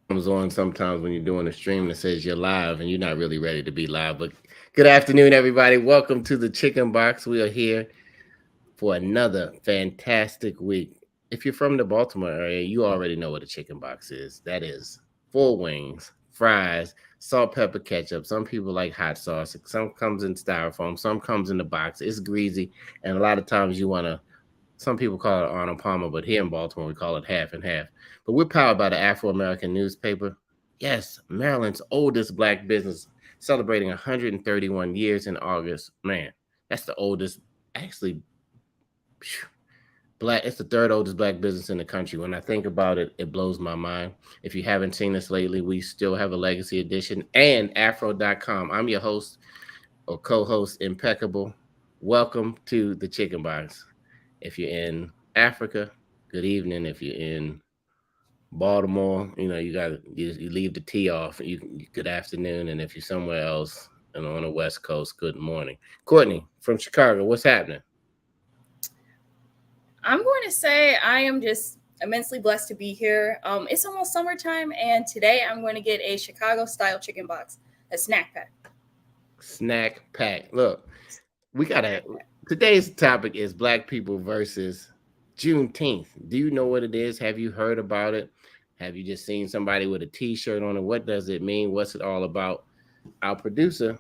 Comes on sometimes when you're doing a stream that says you're live and you're not really ready to be live. But good afternoon, everybody. Welcome to the Chicken Box. We are here for another fantastic week. If you're from the Baltimore area, you already know what a chicken box is. That is four wings, fries, salt, pepper, ketchup. Some people like hot sauce. Some comes in styrofoam. Some comes in the box. It's greasy, and a lot of times you want to. Some people call it Arnold Palmer, but here in Baltimore we call it half and half. But we're powered by the Afro American newspaper. Yes, Maryland's oldest black business, celebrating 131 years in August. Man, that's the oldest. Actually, black. It's the third oldest black business in the country. When I think about it, it blows my mind. If you haven't seen this lately, we still have a legacy edition and afro.com. I'm your host or co-host Impeccable. Welcome to the Chicken Box. If you're in Africa, good evening. If you're in Baltimore, you leave the T off. Good afternoon, and if you're somewhere else and on the West Coast, good morning. Courtney from Chicago, what's happening? I'm going to say I am just immensely blessed to be here. It's almost summertime, and today I'm going to get a Chicago style chicken box, a snack pack. Snack pack. Look, we gotta. Today's topic is Black people versus Juneteenth. Do you know what it is? Have you heard about it? Have you just seen somebody with a T-shirt on it? What does it mean? What's it all about? Our producer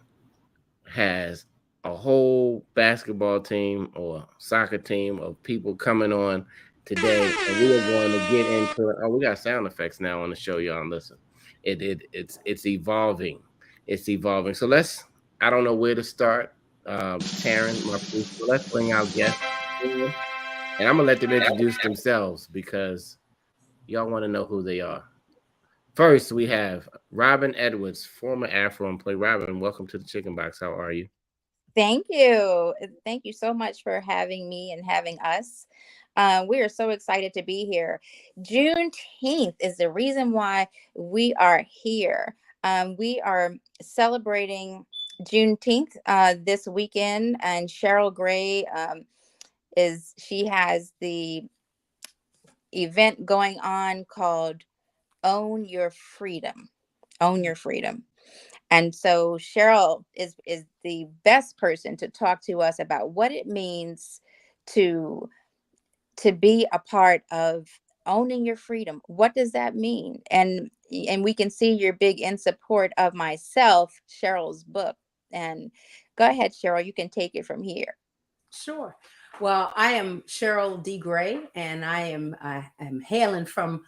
has a whole basketball team or soccer team of people coming on today, and we are going to get into it. Oh, we got sound effects now on the show, y'all. Listen, it's evolving. It's evolving. So let's. I don't know where to start. Karen, my producer. Let's bring our guests, and I'm gonna let them introduce themselves because y'all want to know who they are. First, we have Robin Edwards, former Afro and play. Robin, welcome to the Chicken Box. How are you? Thank you. Thank you so much for having me and having us. We are so excited to be here. Juneteenth is the reason why we are here. We are celebrating Juneteenth this weekend, and Cheryl Gray she has the event going on called Own Your Freedom. Own Your Freedom. And so Cheryl is the best person to talk to us about what it means to be a part of owning your freedom. What does that mean? And we can see you're big in support of myself, Cheryl's book. And go ahead, Cheryl, you can take it from here. Sure. Well, I am Cheryl D. Gray, and I am hailing from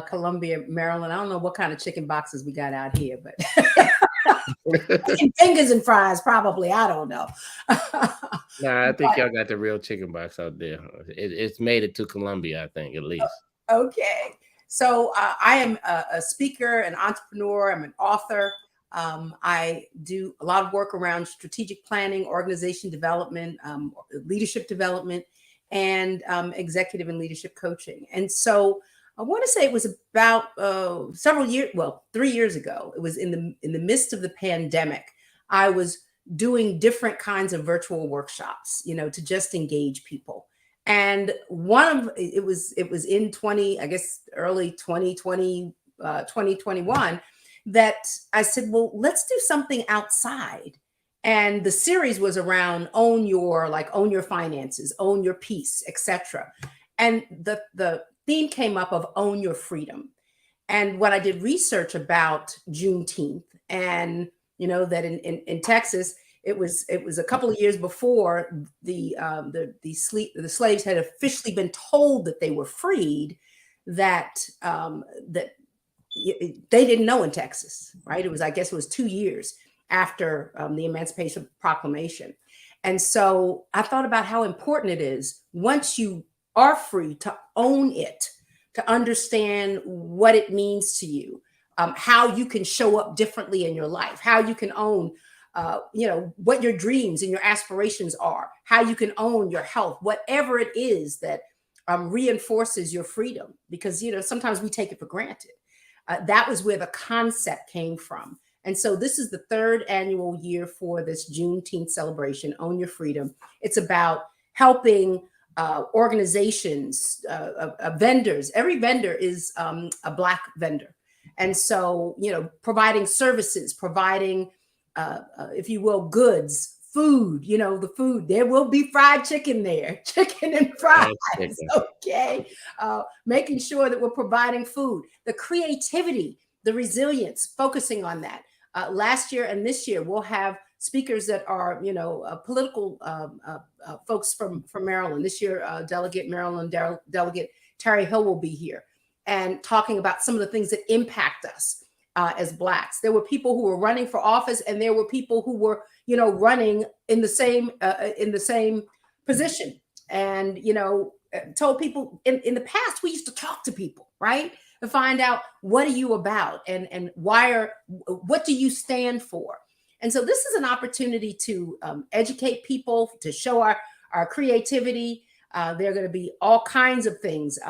Columbia, Maryland. I don't know what kind of chicken boxes we got out here, but fingers and fries, probably. I don't know. Nah, I think y'all got the real chicken box out there. It's made it to Columbia, I think, at least. Okay. So I am a speaker, an entrepreneur. I'm an author. I do a lot of work around strategic planning, organization development, leadership development, and executive and leadership coaching. And so I want to say it was about 3 years ago. It was in the midst of the pandemic. I was doing different kinds of virtual workshops, to just engage people. And it was in early 2020, 2021, that I said, well, let's do something outside. And the series was around own your finances, own your peace, etc. And the theme came up of own your freedom. And when I did research about Juneteenth, and that in Texas, it was a couple of years before the slaves had officially been told that they were freed, that they didn't know in Texas, right? I guess it was 2 years after the Emancipation Proclamation. And so I thought about how important it is, once you are free, to own it, to understand what it means to you, how you can show up differently in your life, how you can own, what your dreams and your aspirations are, how you can own your health, whatever it is that reinforces your freedom, because, sometimes we take it for granted. That was where the concept came from. And so this is the third annual year for this Juneteenth celebration, Own Your Freedom. It's about helping organizations, vendors. Every vendor is a Black vendor. And so, providing services, providing, if you will, goods, food, the food, there will be fried chicken there, chicken and fries. Okay. Making sure that we're providing food, the creativity, the resilience, focusing on that. Last year and this year, we'll have speakers that are, political folks from Maryland. This year, Delegate Maryland, Delegate Terry Hill will be here and talking about some of the things that impact us as Blacks. There were people who were running for office, and there were people who were, running in the same position. And, told people in the past, we used to talk to people, right? To find out, what are you about, and what do you stand for? And so this is an opportunity to educate people, to show our creativity. There are going to be all kinds of things.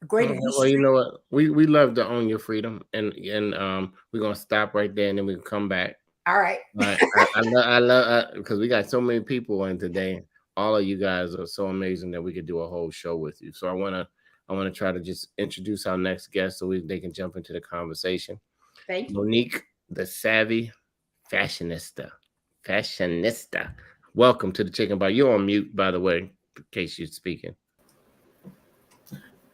Great. Well, you know what? We love to own your freedom, and we're gonna stop right there, and then we can come back. All right. I love because we got so many people in today. All of you guys are so amazing that we could do a whole show with you. So I wanna try to just introduce our next guest so they can jump into the conversation. Thank you, Monique, the savvy fashionista. Welcome to the Chicken Bar. You're on mute, by the way, in case you're speaking.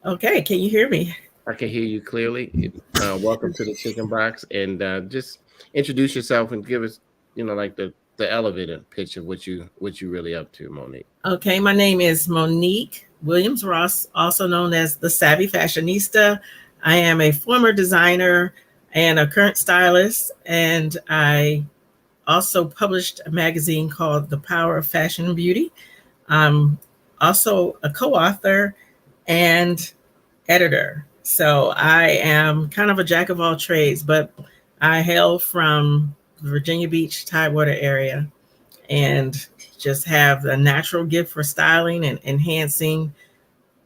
Okay, can you hear me? I can hear you clearly. Welcome to the Chicken Box, and just introduce yourself and give us, like the elevator pitch of what you really up to, Monique. Okay, my name is Monique Williams Ross, also known as the Savvy Fashionista. I am a former designer and a current stylist, and I also published a magazine called The Power of Fashion and Beauty. I'm also a co-author and editor. So I am kind of a jack of all trades, but I hail from the Virginia Beach, Tidewater area, and just have a natural gift for styling and enhancing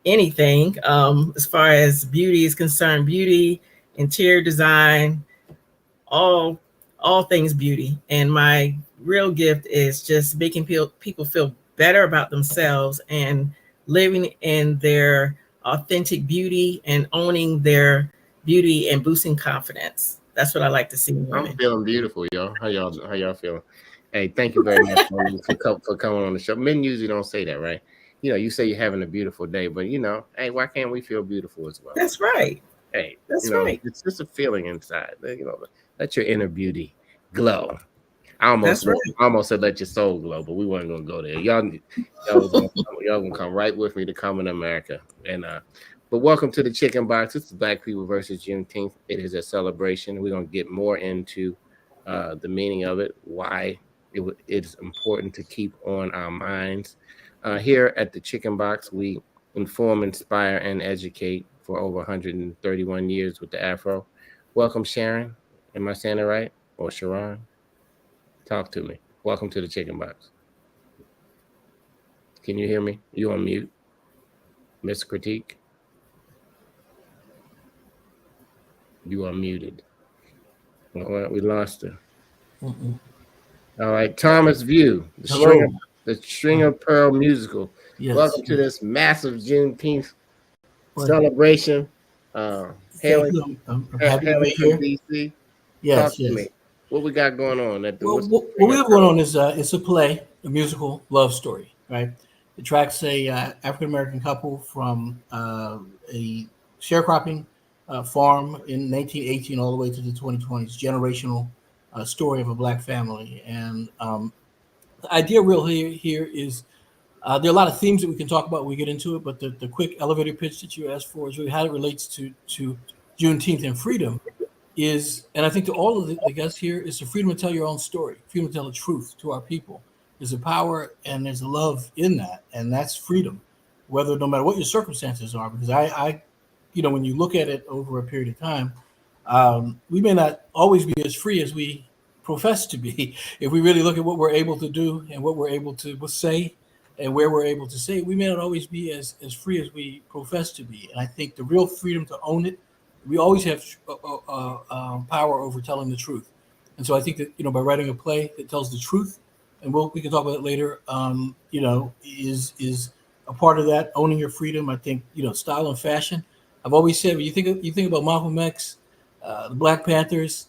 anything as far as beauty is concerned, beauty, interior design, all things beauty. And my real gift is just making people feel better about themselves and living in their authentic beauty and owning their beauty and boosting confidence. That's what I like to see in women. I'm feeling beautiful, y'all. How y'all feeling? Hey, thank you very much for coming on the show. Men usually don't say that, right? You say you're having a beautiful day, but hey, why can't we feel beautiful as well? That's right. Hey, that's right. It's just a feeling inside. Let your inner beauty glow. I almost said let your soul glow, but we weren't gonna go there. Y'all gonna come right with me to Coming America. And but welcome to the Chicken Box. It's Black People versus Juneteenth. It is a celebration. We're gonna get more into the meaning of it, why it's important to keep on our minds. Here at the Chicken Box, we inform, inspire, and educate for over 131 years with the Afro. Welcome, Sharon. Am I saying it right? Or Sharon? Talk to me. Welcome to the Chicken Box. Can you hear me? You on mute? Miss Critique? You are muted. Well, we lost her. Mm-mm. All right, Thomas View, the String of Pearl musical. Yes. Welcome to this massive Juneteenth celebration. Hailing from DC. Yes, Talk to me. What we got going on? What we have going on is it's a play, a musical love story, right? It tracks a African American couple from a sharecropping farm in 1918 all the way to the 2020s, generational story of a Black family. And the idea real here is there are a lot of themes that we can talk about when we get into it, but the quick elevator pitch that you asked for is really how it relates to Juneteenth and freedom. And I think to all of the guests here, is the freedom to tell your own story, freedom to tell the truth to our people. There's a power and there's a love in that, and that's freedom, no matter what your circumstances are. Because I when you look at it over a period of time, we may not always be as free as we profess to be. If we really look at what we're able to do and what we're able to say and where we're able to say it, we may not always be as free as we profess to be. And I think the real freedom to own it, we always have power over telling the truth. And so I think that, by writing a play that tells the truth, and we can talk about it later, is a part of that, owning your freedom. I think, style and fashion. I've always said, when you think about Malcolm X, the Black Panthers,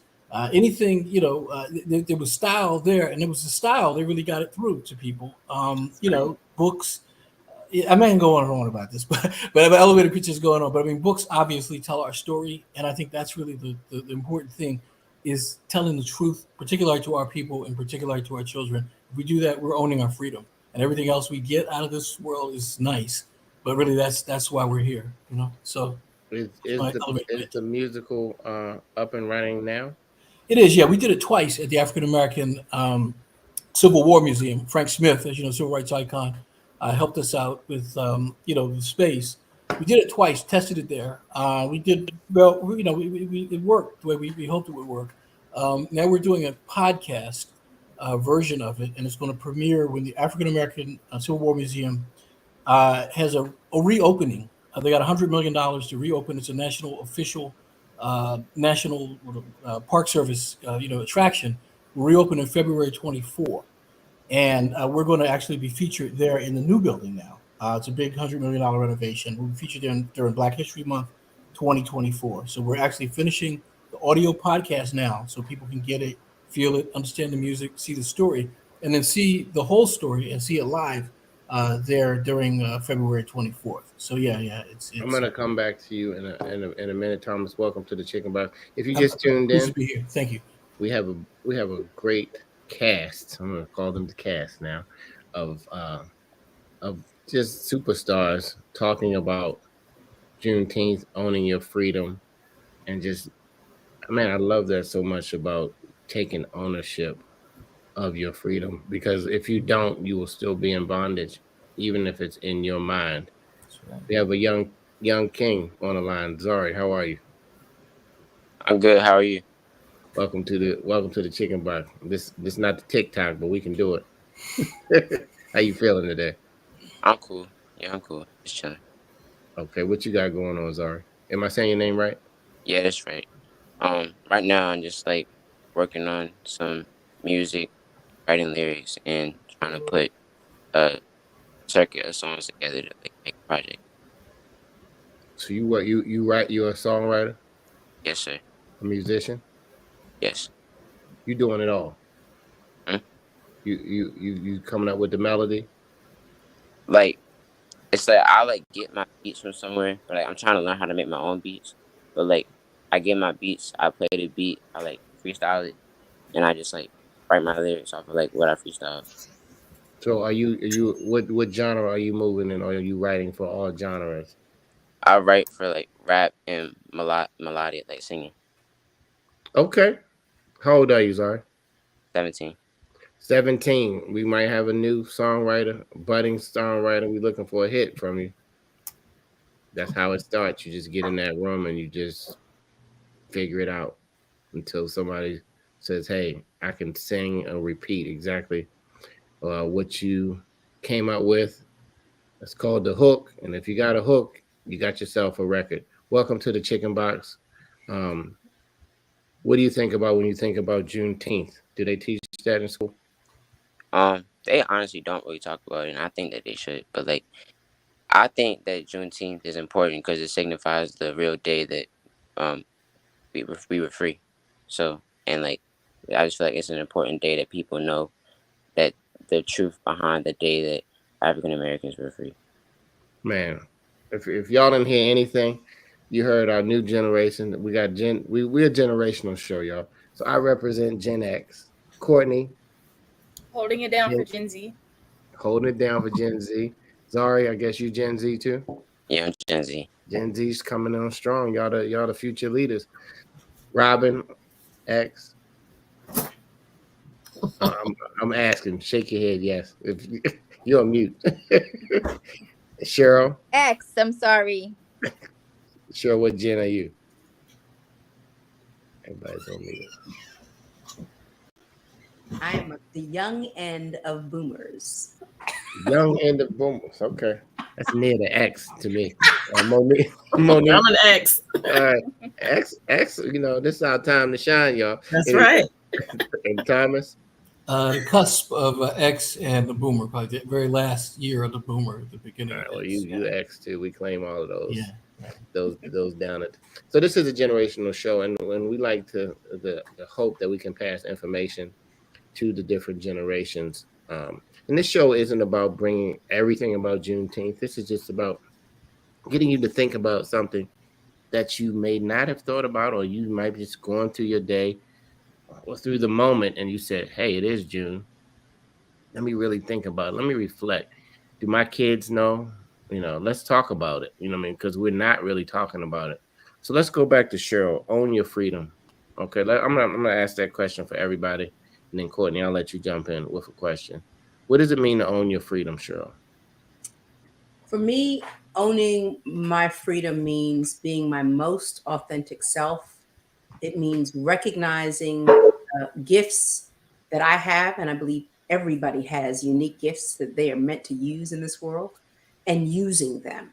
anything, there was style there, and it was the style. They really got it through to people. Books. I may go on and on about this, but I have elevator pitches going on. But I mean, books obviously tell our story, and I think that's really the important thing, is telling the truth, particularly to our people and particularly to our children. If we do that, we're owning our freedom, and everything else we get out of this world is nice. But really, that's why we're here, So is the musical up and running now? It is, yeah. We did it twice at the African American Civil War Museum. Frank Smith, as you know, civil rights icon, helped us out with the space. We did it twice, tested it there. We did well. It worked the way we hoped it would work. Now we're doing a podcast version of it, and it's going to premiere when the African American Civil War Museum has a reopening. They got $100 million to reopen. It's a national official, national Park Service, attraction. We'll reopen in February 24, and we're going to actually be featured there in the new building now. It's a big $100 million renovation. We'll be featured during Black History Month 2024. So we're actually finishing the audio podcast now, so people can get it, feel it, understand the music, see the story, and then see the whole story and see it live there during February 24th. So it's I'm gonna come back to you in a minute, Thomas. Welcome to the Chicken Box. If you just tuned in, to be here. Thank you. We have a great cast. I'm gonna call them the cast now of just superstars talking about Juneteenth, owning your freedom, and just, man, I love that so much about taking ownership of your freedom, because if you don't, you will still be in bondage, even if it's in your mind. Right. We have a young king on the line. Zari, how are you? I'm good. How are you? Welcome to the Chicken Box. This not the TikTok, but we can do it. How you feeling today? I'm cool. Yeah, I'm cool. Just chilling. Okay, what you got going on, Zari? Am I saying your name right? Yeah, that's right. Right now I'm just like working on some music, writing lyrics, and trying to put a circuit of songs together to like make a project. So you write? You're a songwriter, Yes, sir. a musician. Yes. You doing it all. Hmm? You coming up with the melody. Like it's like I like get my beats from somewhere, but like I'm trying to learn how to make my own beats. But like I get my beats, I play the beat, I like freestyle it, and I just like write my lyrics off of like what I freestyle. So are you what genre are you moving in, or are you writing for all genres? I write for like rap and melodic, like singing. Okay. How old are you, Zari? 17. 17. We might have a new songwriter, budding songwriter. We're looking for a hit from you. That's how it starts. You just get in that room and you just figure it out until somebody says, hey, I can sing and repeat exactly what you came up with. It's called the hook. And if you got a hook, you got yourself a record. Welcome to the Chicken Box. What do you think about when you think about Juneteenth? Do they teach that in school? They honestly don't really talk about it, and I think that they should. But like, I think that Juneteenth is important because it signifies the real day that we were free. So, and like, I just feel like it's an important day that people know that the truth behind the day that African Americans were free. Man, if y'all didn't hear anything, you heard our new generation. We got we're a generational show, y'all. So I represent Gen X. Courtney, Holding it down for Gen Z. holding it down for Gen Z. Zari, I guess you Gen Z too. Yeah, I'm Gen Z. Gen Z's coming on strong. Y'all the future leaders. Robin, X. I'm asking. Shake your head. Yes. If you're on mute. Cheryl. X, I'm sorry. Cheryl, what gen are you? Everybody's on mute. I am at the young end of boomers. Young end of boomers. Okay. That's near the X to me. Monique. I'm an X. X, this is our time to shine, y'all. That's right. And Thomas? The cusp of X and the boomer, probably the very last year of the boomer, the beginning. All right, well, you X too. We claim all of those. Yeah. those down it. So this is a generational show, and when we like to the hope that we can pass information to the different generations. And this show isn't about bringing everything about Juneteenth. This is just about getting you to think about something that you may not have thought about, or you might be just going through your day or through the moment, and you said, "Hey, it is June. Let me really think about it. Let me reflect. Do my kids know? Let's talk about it. You know what I mean? Because we're not really talking about it. So let's go back to Cheryl. Own your freedom. Okay, I'm gonna ask that question for everybody, and then Courtney, I'll let you jump in with a question. What does it mean to own your freedom, Cheryl? For me, owning my freedom means being my most authentic self. It means recognizing gifts that I have, and I believe everybody has unique gifts that they are meant to use in this world, and using them.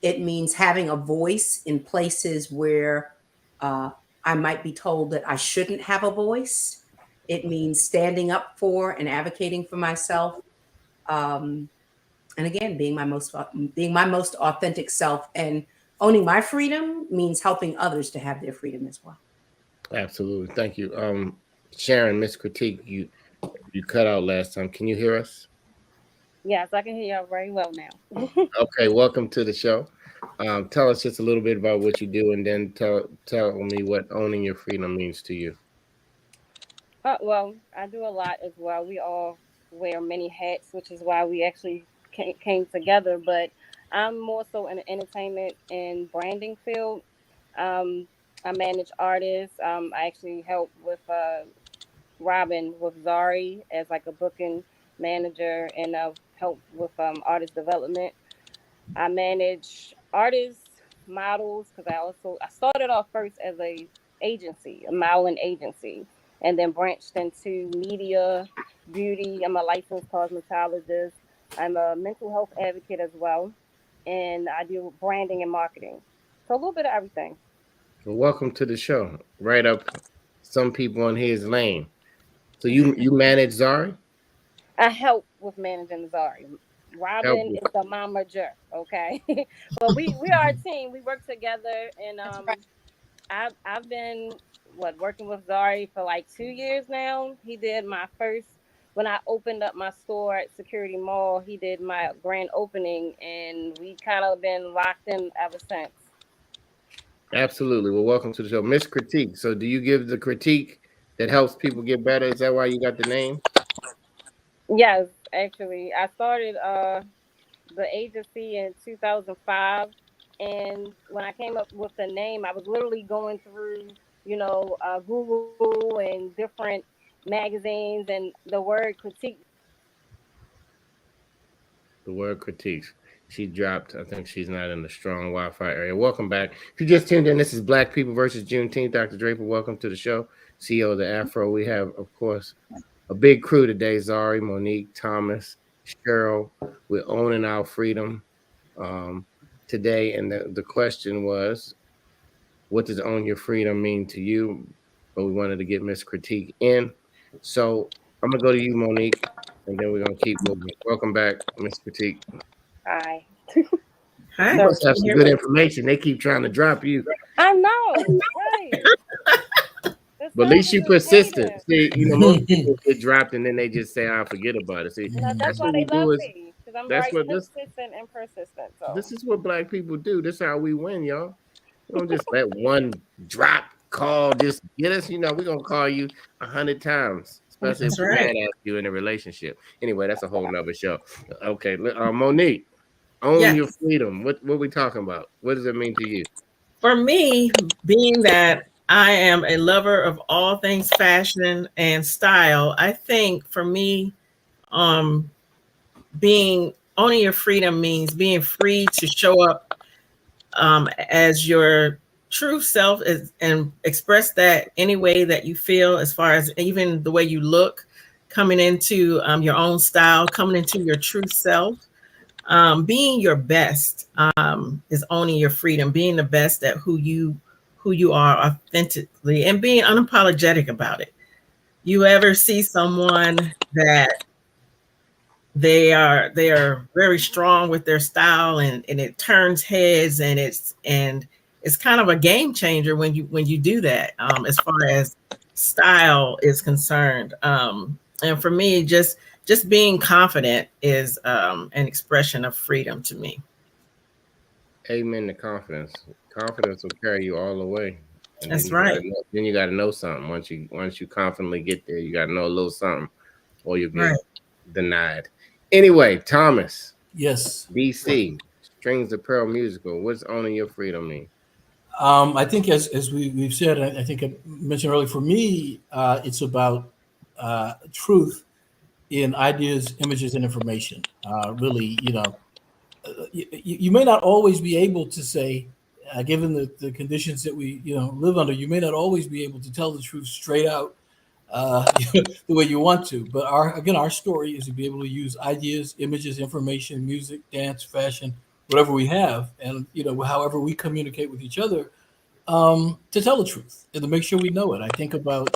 It means having a voice in places where I might be told that I shouldn't have a voice. It means standing up for and advocating for myself. Um, and again, being my most authentic self, and owning my freedom means helping others to have their freedom as well. Absolutely. Thank you. Sharon, Miss Critique, you cut out last time. Can you hear us? Yes, I can hear y'all very well now. Okay, welcome to the show. Tell us just a little bit about what you do, and then tell me what owning your freedom means to you. Well, I do a lot as well. We all wear many hats, which is why we actually came together. But I'm more so in the entertainment and branding field. Um, I manage artists. I actually help with Robin with Zari as like a booking manager, and help with artist development. I manage artists, models, because I started off first as a agency, a modeling agency, and then branched into media, beauty. I'm a licensed cosmetologist. I'm a mental health advocate as well, and I do branding and marketing. So a little bit of everything. Well, welcome to the show. Right up some people on his lane. So you manage Zari? I help with managing Zari. Help Robin you. is the momager, okay? But we are a team. We work together, and That's right. I've been working with Zari for like 2 years now. He did my first when I opened up my store at Security Mall. He did my grand opening, and we kind of been locked in ever since. Absolutely. Well, welcome to the show. Miss Critique. So do you give the critique that helps people get better? Is that why you got the name? Yes, actually, I started the agency in 2005, and when I came up with the name, I was literally going through Google and different magazines, and the word critique. The word critiques. She dropped. I think she's not in the strong Wi-Fi area. Welcome back. If you just tuned in, this is Black People versus Juneteenth. Dr. Draper, welcome to the show. CEO of the Afro. We have, of course, a big crew today. Zari, Monique, Thomas, Cheryl. We're owning our freedom today. And the question was, what does own your freedom mean to you? But we wanted to get Miss Critique in. So I'm going to go to you, Monique, and then we're going to keep moving. Welcome back, Miss Critique. I Hi. You so must have some good information. They keep trying to drop you. I know, right? The But at least service you is persistent. hating. See, most people get dropped and then they just say, "I'll forget about it." See, That's that's why what we they do. love Is me, because I'm that's very what consistent and persistent. So this is what black people do. This is how we win, y'all. We don't just let one drop call just get us. We're gonna call you 100 times, especially if That's we're right. mad at you in a relationship. Anyway, that's a whole nother show. Okay, Monique, own your Yes. freedom. What we talking about? What does it mean to you? For me, being that I am a lover of all things fashion and style, I think for me, um, being owning your freedom means being free to show up as your true self and express that any way that you feel, as far as even the way you look, coming into your own style, coming into your true self. Being your best is owning your freedom, being the best at who you are authentically, and being unapologetic about it. You ever see someone that they are very strong with their style, and it turns heads, and it's kind of a game changer when you do that, as far as style is concerned. And for me, just being confident is an expression of freedom to me. Amen to confidence. Confidence will carry you all the way. And then That's you gotta right. know, then you gotta know something. Once you confidently get there, you gotta know a little something, or you'll Right. get denied. Anyway, Thomas, Yes. DC, Strings of Pearl Musical. What's owning your freedom mean? I think as we've said, I think I mentioned earlier, for me, it's about truth in ideas, images, and information. Really, you may not always be able to say, given the conditions that we live under, you may not always be able to tell the truth straight out the way you want to. But our story is to be able to use ideas, images, information, music, dance, fashion, whatever we have, and however we communicate with each other, to tell the truth and to make sure we know it. I think about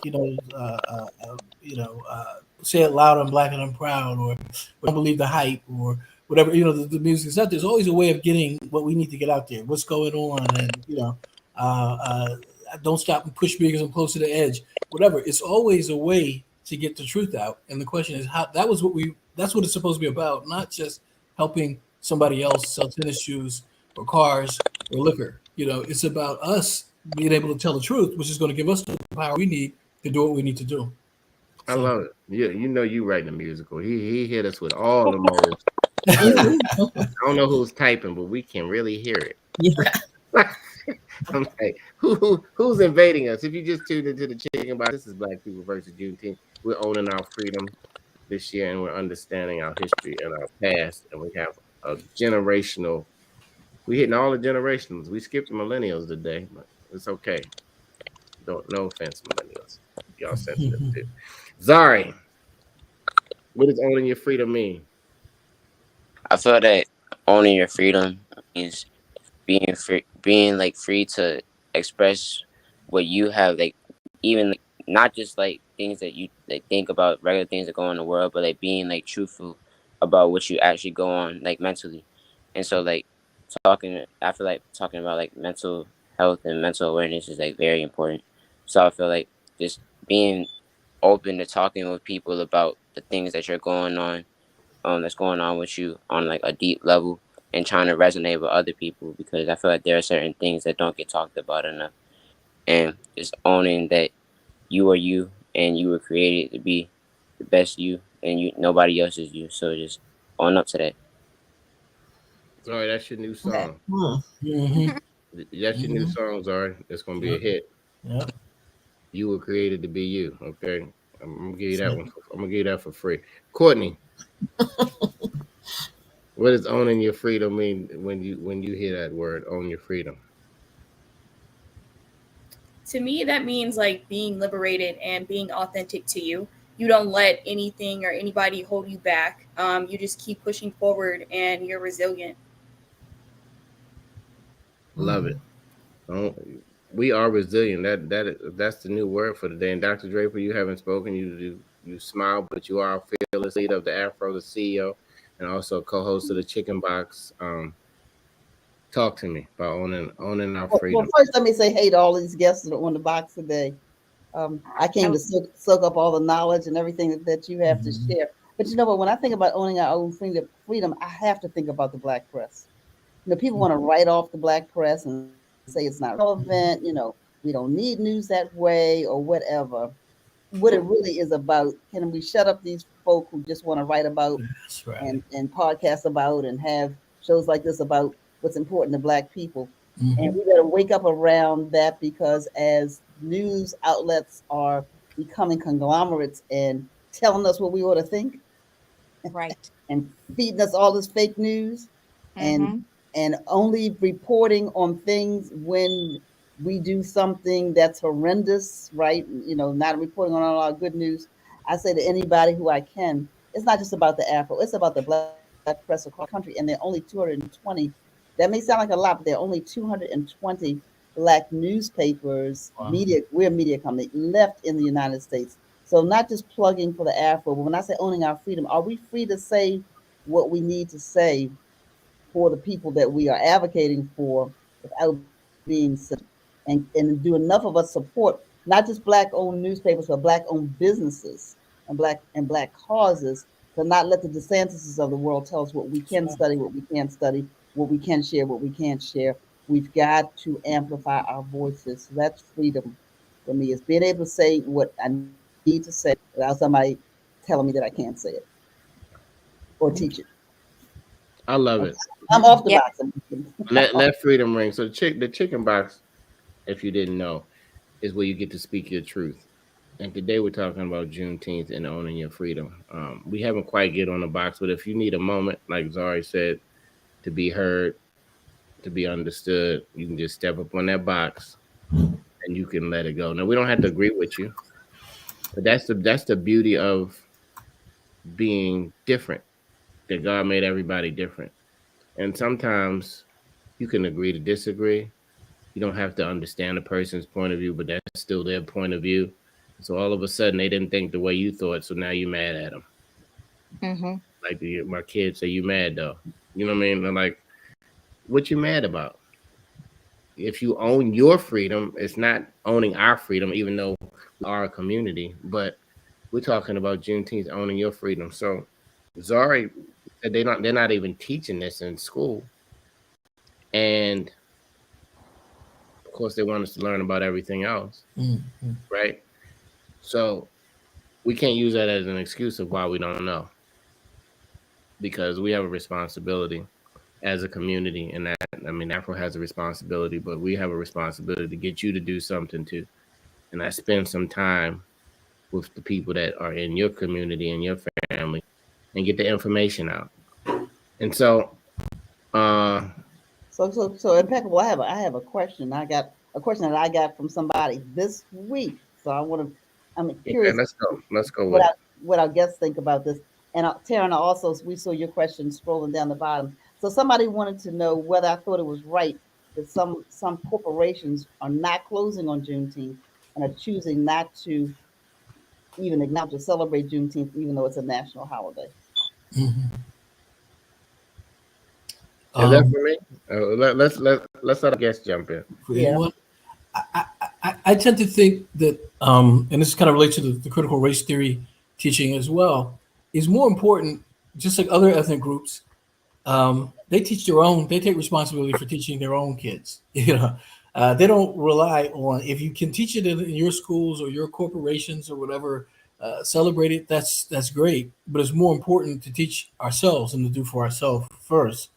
say it loud, I'm black and I'm proud, or don't believe the hype, or whatever the music is out. There's always a way of getting what we need to get out there. What's going on, and uh, uh, don't stop and push me because I'm close to the edge. Whatever. It's always a way to get the truth out. And the question is how. That's what it's supposed to be about, not just helping somebody else sell tennis shoes or cars or liquor. It's about us being able to tell the truth, which is going to give us the power we need to do what we need to do. I So, love it. You writing a musical. He hit us with all the modes. Mhm. I don't know who's typing, but we can really hear it. Yeah. I'm like, who's invading us? If you just tuned into the chicken box, this is Black People versus Juneteenth. We're owning our freedom this year, and we're understanding our history and our past, and we have a generational. We hitting all the generations. We skipped the millennials today, but it's okay. Don't No offense, millennials. Y'all sensitive too. Zari, what does owning your freedom mean? I feel that owning your freedom means being free, being like free to express what you have, like even like not just like things that you like think about, regular things that go on in the world, but like being like truthful about what you actually go on like mentally. And so like I feel like talking about like mental health and mental awareness is like very important. So I feel like just being open to talking with people about the things that you're going on, that's going on with you on like a deep level, and trying to resonate with other people, because I feel like there are certain things that don't get talked about enough. And just owning that you are you, and you were created to be the best you, and you nobody else is you. So just own up to that. Zari, that's your new song. Hmm. mhm, That's your new mhm, song, Zari. It's gonna be yeah, a hit. yeah. You were created to be you. Okay, I'm gonna give you that So, one. I'm gonna give you that for free. Courtney, what does owning your freedom mean when you hear that word, own your freedom? To me, that means like being liberated and being authentic to you. You don't let anything or anybody hold you back. You just keep pushing forward and you're resilient. Love it. mhm. Oh, we are resilient. That's the new word for the day. And Dr. Draper, you haven't spoken. You smile, but you are a fearless leader of the Afro, the CEO, and also co-host of the Chicken Box. Talk to me about owning our Well, freedom. first, let me say hey to all these guests that are on the box today. I came to Oh, soak up all the knowledge and everything that you have to Mhm. share. But you know what? When I think about owning our own freedom, I have to think about the black press. People want to write off the black press and say it's not relevant. We don't need news that way or whatever. What it really is about, can we shut up these folk who just want to write about That's right. and podcast about and have shows like this about what's important to black people. And Hmm. we better wake up around that, because as news outlets are becoming conglomerates and telling us what we ought to think right. and feeding us all this fake news, and Mm-hmm. only reporting on things when we do something that's horrendous, right? Not reporting on all our good news. I say to anybody who I can, it's not just about the Afro, it's about the black press across the country, and there are only 220. That may sound like a lot, but there are only 220 black newspapers, Wow. we're a media company, left in the United States. So not just plugging for the Afro, but when I say owning our freedom, are we free to say what we need to say for the people that we are advocating for without being and do enough of us support not just black owned newspapers but black owned businesses and black causes to not let the DeSantises of the world tell us what we can study, what we can't study, what we can share, what we can't share. We've got to amplify our voices. So that's freedom for me, is being able to say what I need to say without somebody telling me that I can't say it or teach it. I love it. I'm off the Yeah. box. Let freedom ring. So the chicken box, if you didn't know, is where you get to speak your truth. And today we're talking about Juneteenth and owning your freedom. We haven't quite get on the box, but if you need a moment, like Zari said, to be heard, to be understood, you can just step up on that box and you can let it go. Now we don't have to agree with you, but that's the beauty of being different. That God made everybody different, and sometimes you can agree to disagree. You don't have to understand a person's point of view, but that's still their point of view. So all of a sudden they didn't think the way you thought, so now you mad at them. Mm-hmm. Like my kids say, you mad though. You know what I mean? They're like, what you mad about? If you own your freedom, it's not owning our freedom, even though we are a community. But we're talking about Juneteenth owning your freedom. So Zari said they're not even teaching this in school, and of course they want us to learn about everything else, right? So we can't use that as an excuse of why we don't know, because we have a responsibility as a community, and that, I mean, Afro has a responsibility, but we have a responsibility to get you to do something too, and I spend some time with the people that are in your community and your family and get the information out. And so So impeccable. I have a question. I got a question that I got from somebody this week. So I'm okay, curious let's go what with our, it. what our guests think about this. And Taryn, also, we saw your question scrolling down the bottom. So somebody wanted to know whether I thought it was right that some corporations are not closing on Juneteenth and are choosing not to even acknowledge or celebrate Juneteenth, even though it's a national holiday. Mhm. Is that Um, for me? Let's let our guest jump in. for Yeah. anyone, I tend to think that, and this kind of relates to the critical race theory teaching as well, is more important, just like other ethnic groups. They teach their own, they take responsibility for teaching their own kids. They don't rely on, if you can teach it in your schools or your corporations or whatever, celebrate it, that's great. But it's more important to teach ourselves and to do for ourselves first.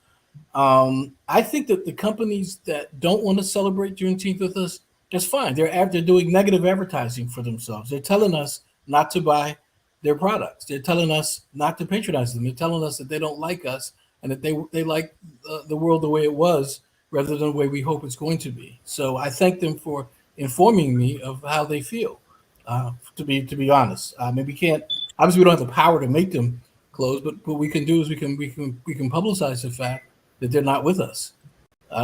I think that the companies that don't want to celebrate Juneteenth with us, that's fine. They're doing negative advertising for themselves. They're telling us not to buy their products. They're telling us not to patronize them. They're telling us that they don't like us and that they like the world the way it was rather than the way we hope it's going to be. So I thank them for informing me of how they feel. To be honest, I mean, we can't, obviously we don't have the power to make them close, but what we can do is we can publicize the fact that they're not with us.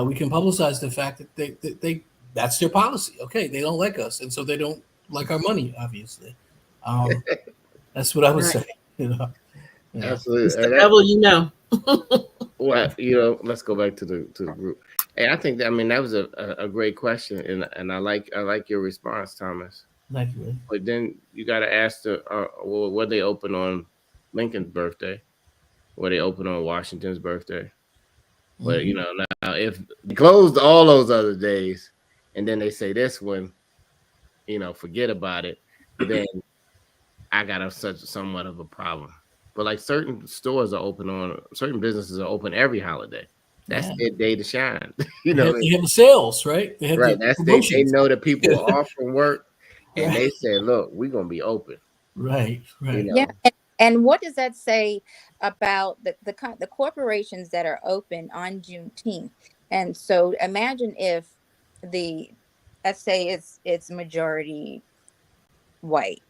We can publicize the fact that they that's their policy. Okay, they don't like us, and so they don't like our money. Obviously, um, that's what I would Right. say. You know, yeah. It's Absolutely. the devil, you know. Well, let's go back to the group. Hey, I think that, I mean, that was a great question, and I like your response, Thomas. Thank you. But then you got to ask well, were they open on Lincoln's birthday? Were they open on Washington's birthday? But Mhm. now if they closed all those other days, and then they say this one, forget about it, then I got such somewhat of a problem. But like certain stores are open on certain businesses are open every holiday. That's Yeah, their day to shine. You know, they have the sales, right? They have right? the That's they promotions. know that people are off from work, and Right, they say, "Look, we're gonna be open." right, You right. Yeah. know, And what does that say about the corporations that are open on Juneteenth? And so imagine if the let's say it's majority white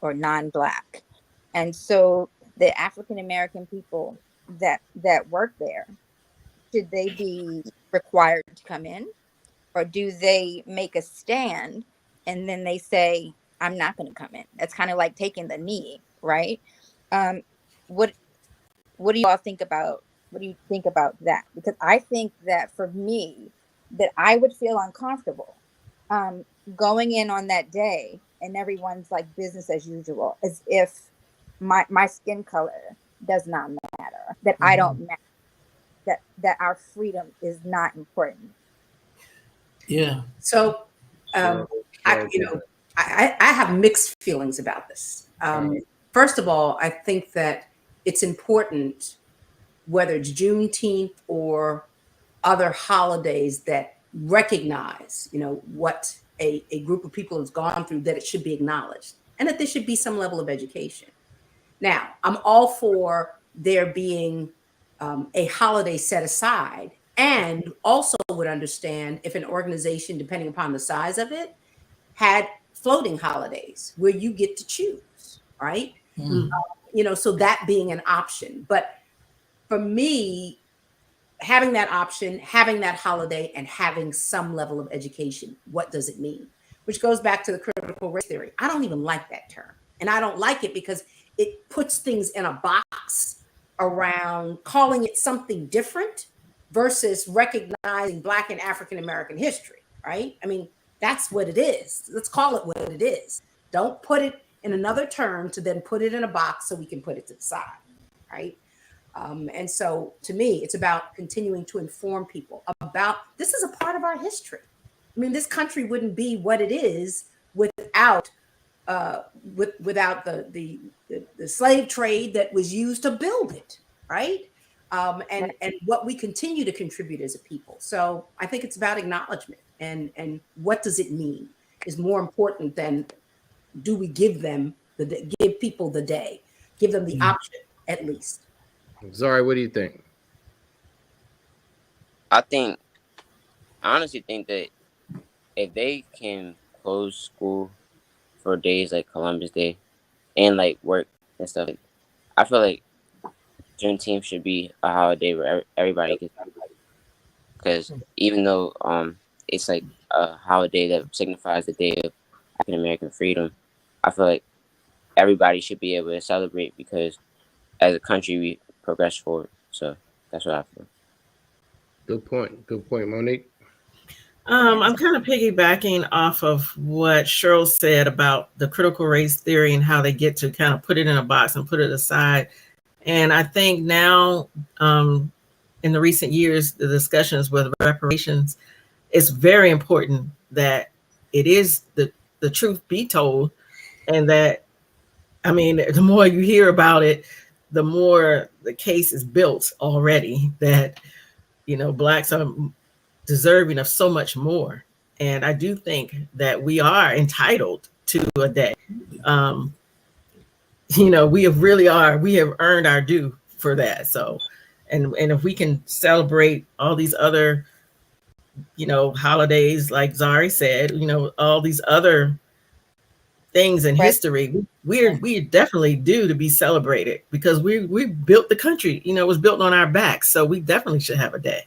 or non-black, and so the African American people that work there, should they be required to come in, or do they make a stand and then they say, I'm not going to come in. That's kind of like taking the knee, right? Um, what what do you all think about? What do you think about that? Because I think that for me, that I would feel uncomfortable um, going in on that day and everyone's like business as usual, as if my skin color does not matter, that I don't matter, that our freedom is not important. Yeah. So, Cheryl, I, Cheryl, you know, I have mixed feelings about this. right. First of all, I think that it's important, whether it's Juneteenth or other holidays that recognize, what a group of people has gone through, that it should be acknowledged and that there should be some level of education. Now, I'm all for there being a holiday set aside, and also would understand if an organization, depending upon the size of it, had floating holidays where you get to choose, right? Mm. So that being an option. But for me, having that option, having that holiday, and having some level of education, what does it mean? Which goes back to the critical race theory. I don't even like that term. And I don't like it because it puts things in a box around calling it something different versus recognizing Black and African American history, right? I mean, that's what it is. Let's call it what it is. Don't put it in another term to then put it in a box so we can put it to the side, right? And so to me, it's about continuing to inform people about this is a part of our history. I mean, this country wouldn't be what it is without without the slave trade that was used to build it, right? And what we continue to contribute as a people. So I think it's about acknowledgement, and what does it mean is more important than do we give them give people the day, give them the option at least. Zari, what do you think? I honestly think that if they can close school for days like Columbus Day and like work and stuff, I feel like Juneteenth should be a holiday where everybody gets, because even though it's like a holiday that signifies the day of African American freedom, I feel like everybody should be able to celebrate because as a country we progress forward. So that's what I feel. Good point. Good point, Monique. I'm kind of piggybacking off of what Cheryl said about the critical race theory and how they get to kind of put it in a box and put it aside. And I think now, in the recent years, the discussions with reparations, it's very important that it is the truth be told, and that, I mean, the more you hear about it, the more the case is built already that, Blacks are deserving of so much more. And I do think that we are entitled to a day. We have earned our due for that. So, and if we can celebrate all these other, holidays, like Zari said, all these other things in history, we definitely due to be celebrated because we built the country. It was built on our backs. So we definitely should have a day.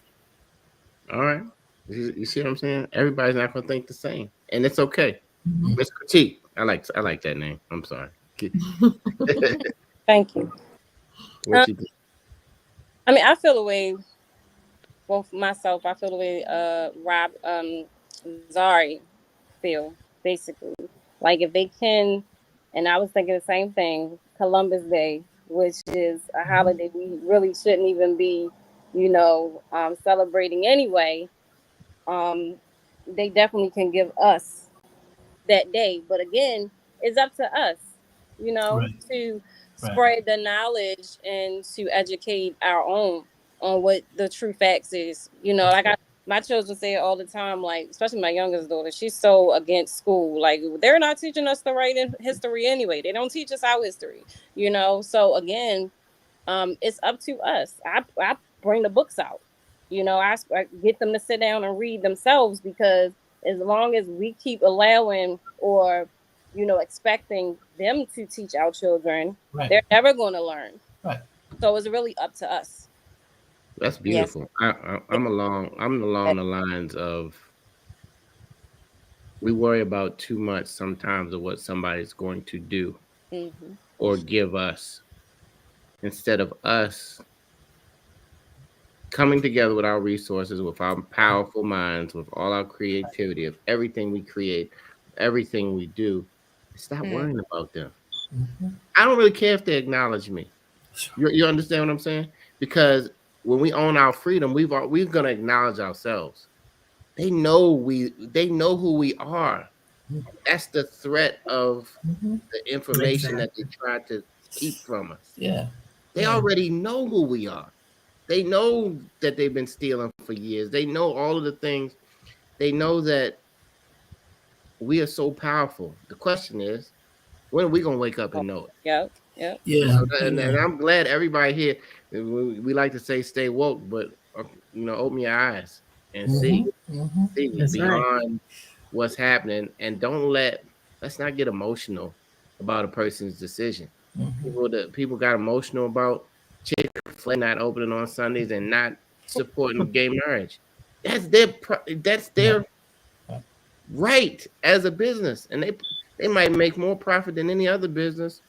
All right. You see what I'm saying? Everybody's not going to think the same, and it's okay. Miss Critique. I like that name. I'm sorry. Thank you. What you think? I mean, I feel the way. Well, for myself, I feel the way Rob Zari feel, basically. Like if they can, and I was thinking the same thing, Columbus Day, which is a holiday we really shouldn't even be, celebrating anyway. They definitely can give us that day. But again, it's up to us, to spread the knowledge and to educate our own on what the true facts is. Like my children say it all the time, like, especially my youngest daughter, she's so against school. Like, they're not teaching us to write in history anyway. They don't teach us our history, So again, it's up to us. I bring the books out, I get them to sit down and read themselves, because as long as we keep allowing or, expecting them to teach our children, they're never going to learn. Right. So it's really up to us. That's beautiful. I'm along the lines of We worry about too much sometimes of what somebody's going to do Mm-hmm. or give us instead of us coming together with our resources, with our powerful minds, with all our creativity, of everything we create, everything we do. Stop Mm. worrying about them. Mhm. I don't really care if they acknowledge me. You understand what I'm saying? Because when we own our freedom, we're gonna acknowledge ourselves. They know who we are. That's the threat of Mhm. the information that they Exactly. try to keep from us. Yeah. They Yeah. already know who we are. They know that they've been stealing for years. They know all of the things. They know that we are so powerful. The question is, when are we gonna wake up Oh, and know it? yep. Yep. Yeah. And Yeah. I'm glad everybody here. We like to say stay woke, but open your eyes and see, Mhm. Mhm. see That's right. beyond what's happening, and let's not get emotional about a person's decision. Mhm. People got emotional about Chick-fil-A not opening on Sundays and not supporting gay marriage. That's Yeah. their right as a business, and they might make more profit than any other business.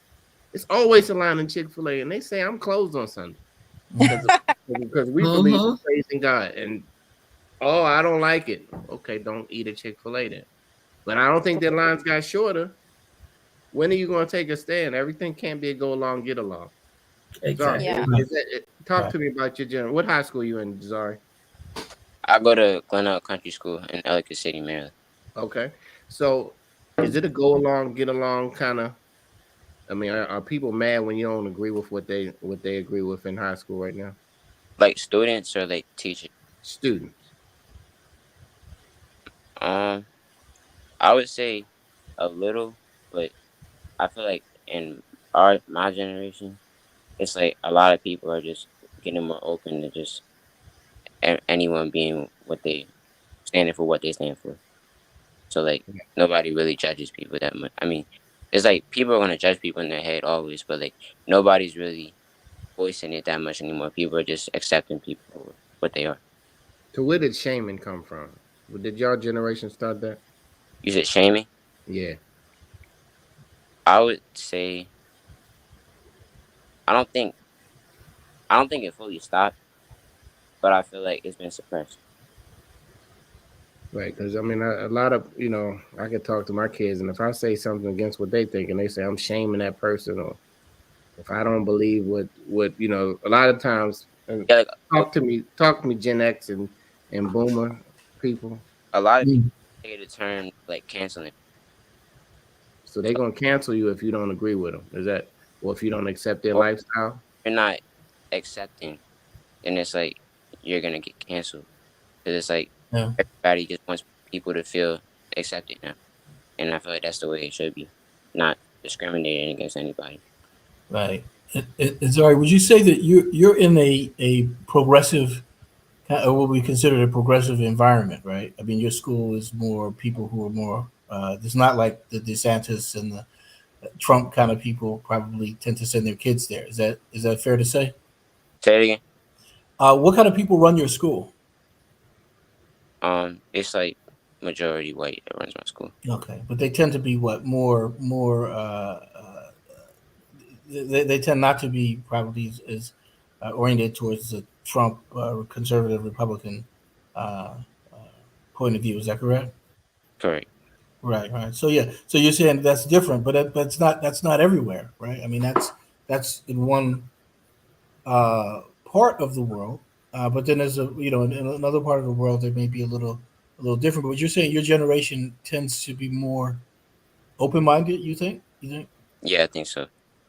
It's always a line in Chick-fil-A, and they say I'm closed on Sunday because Mhm. we believe in Mm-hmm. praising God. And oh, I don't like it. Okay, don't eat at Chick-fil-A then. But I don't think their lines got shorter. When are you going to take a stand? Everything can't be a go along, get along. Sorry, Yeah. Exactly. Right. talk Right. to me about your general. What high school you in? Sorry. I go to Glenelg Country School in Ellicott City, Maryland. Okay, so is it a go along, get along kind of? I mean, are people mad when you don't agree with what they agree with in high school right now? Like students or like teachers. Students. Um, I would say a little, but I feel like in my generation, it's like a lot of people are just getting more open to just anyone being what they standing for, what they stand for. So like nobody really judges people that much. I mean, it's like people are gonna judge people in their head always, but like nobody's really voicing it that much anymore. People are just accepting people for what they are. So where did shaming come from? Did y'all generation start that? You said shaming. Yeah. I would say I don't think I don't think it fully stopped, but I feel like it's been suppressed. Right, because I mean, a lot of I could talk to my kids, and if I say something against what they think, and they say I'm shaming that person, or if I don't believe what a lot of times, and Yeah, like talk to me, Gen X and Boomer people. a lot of people Mm. take the term like canceling. So they're So gonna cancel you if you don't agree with them. Is that, or if you don't accept their or lifestyle? you're not accepting, then it's like you're gonna get canceled because it's like Yeah. everybody just wants people to feel accepted now, and I feel like that's the way it should be, not discriminating against anybody. Right. Sorry, would you say that you're in a progressive, or what we consider a progressive environment, right? I mean, your school is more people who are more. It's not like the DeSantis and the Trump kind of people probably tend to send their kids there. Is that fair to say? Say it again. What kind of people run your school? It's like majority white that runs my school. Okay, but they tend to be what more. They tend not to be probably as oriented towards the Trump conservative Republican uh, uh, point of view. Is that correct? Correct. Right, right. So yeah, so you're saying that's different, but it's not. That's not everywhere, right? I mean, that's in one part of the world, but then there's in another part of the world that may be a little different. But you're saying your generation tends to be more open minded. You think? You think? Yeah, I think so.